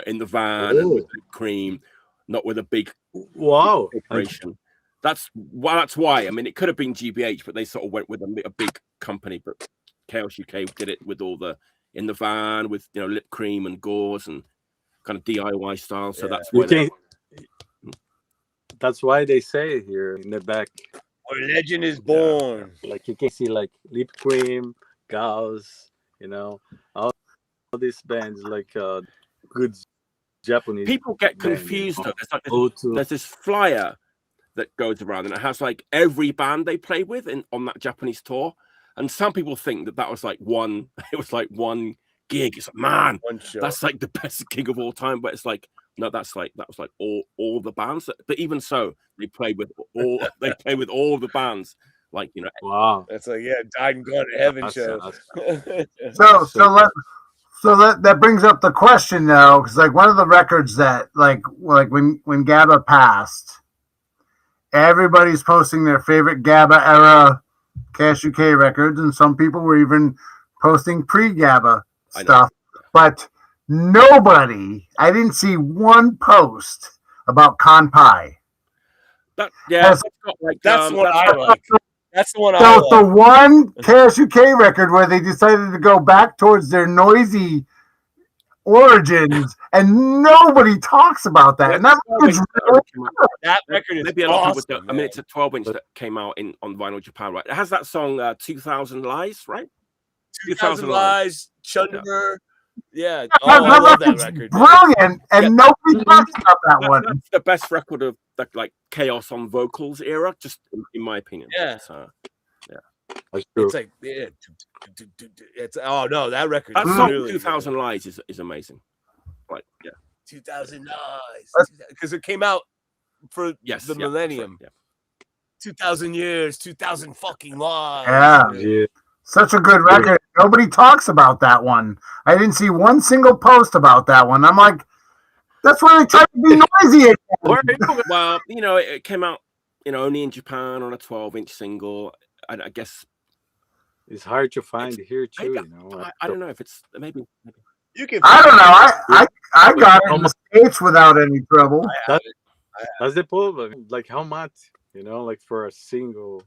in the van and with Cream, not with a big corporation. That's why. I mean, it could have been GBH, but they sort of went with a big company. But Chaos UK did it with all the in the van with, you know, Lip Cream and Gauze and kind of DIY style. So that's why. That's why they say here in the back, "A legend is born." Like you can see like Lip Cream, Gauze, you know, all these bands like good Japanese. People get confused though. There's this flyer that goes around and it has like every band they played with on that Japanese tour, and some people think that was like one gig. It's like, man, that's like the best gig of all time, but it's like, no, that was like all the bands. But even so, they played with all the bands Like, you know. Wow. That's like, yeah, died and gone to heaven show. So that brings up the question though, because like one of the records that like when GABA passed, everybody's posting their favorite GABA era Cash UK records, and some people were even posting pre-GABA stuff. But nobody, I didn't see one post about Con Pi. That's the one I like. That's the one I like. The one Cash UK record where they decided to go back towards their noisy origins, and nobody talks about that. And that record is maybe awesome. I mean, it's a 12-inch that came out on vinyl Japan, right? It has that song 2000 Lies, right? 2000 Lies, Chunder. Yeah. Oh, I love that record. Brilliant, and nobody talks about that one. That's the best record of like chaos on vocals era, just in my opinion. Yeah. So, yeah. It's like, yeah. It's no, that record. That song really 2000 Lies is amazing. Like, yeah. 2000 Lies, because it came out for the millennium. Right, 2000 years, 2000 fucking lies. Yeah. Such a good record. Nobody talks about that one. I didn't see one single post about that one. I'm like, that's why they try to be noisy again. Well, you know, it came out, you know, only in Japan on a 12-inch single. I guess it's hard to find here too. Maybe, you know, I don't know if it's maybe. You can. I don't know. I got it in the States without any trouble. That's the problem. Like how much, you know, like for a single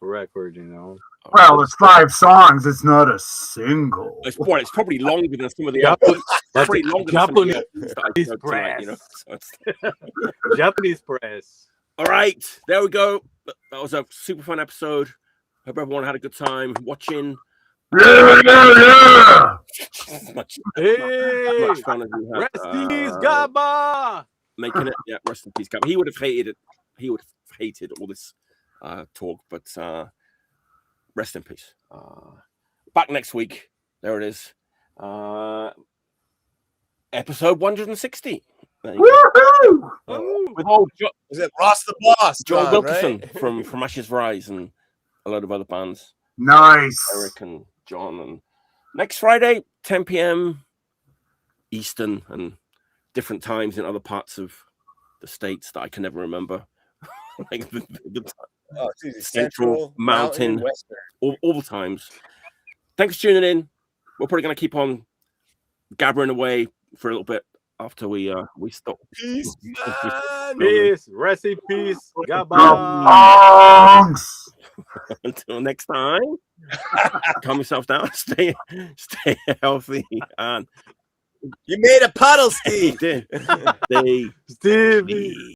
record, you know. Well, it's 5 songs. It's not a single. It's probably longer than some of the others. That's pretty longer Japanese press. You know? Japanese press. All right, there we go. That was a super fun episode. Hope everyone had a good time watching. Yeah. much fun as we had. Rest in peace, Gaba. Making it, rest in peace, Gaba. He would have hated it. He would have hated all this talk, but rest in peace. Back next week. There it is. Episode 160. Woohoo! With old is it Ross the Boss? John Wilkerson right? from Ashes Rise and a load of other bands. Nice. Eric and John. And next Friday, 10 p.m. Eastern, and different times in other parts of the States that I can never remember. Like Central, Mountain, all the times. Thanks for tuning in. We're probably going to keep on gabbering away for a little bit after we stop. Peace, man. Peace. Rest in peace. Gaba. Until next time, calm yourself down. Stay healthy, and you made a puddle, Steve. Stay. Stevie.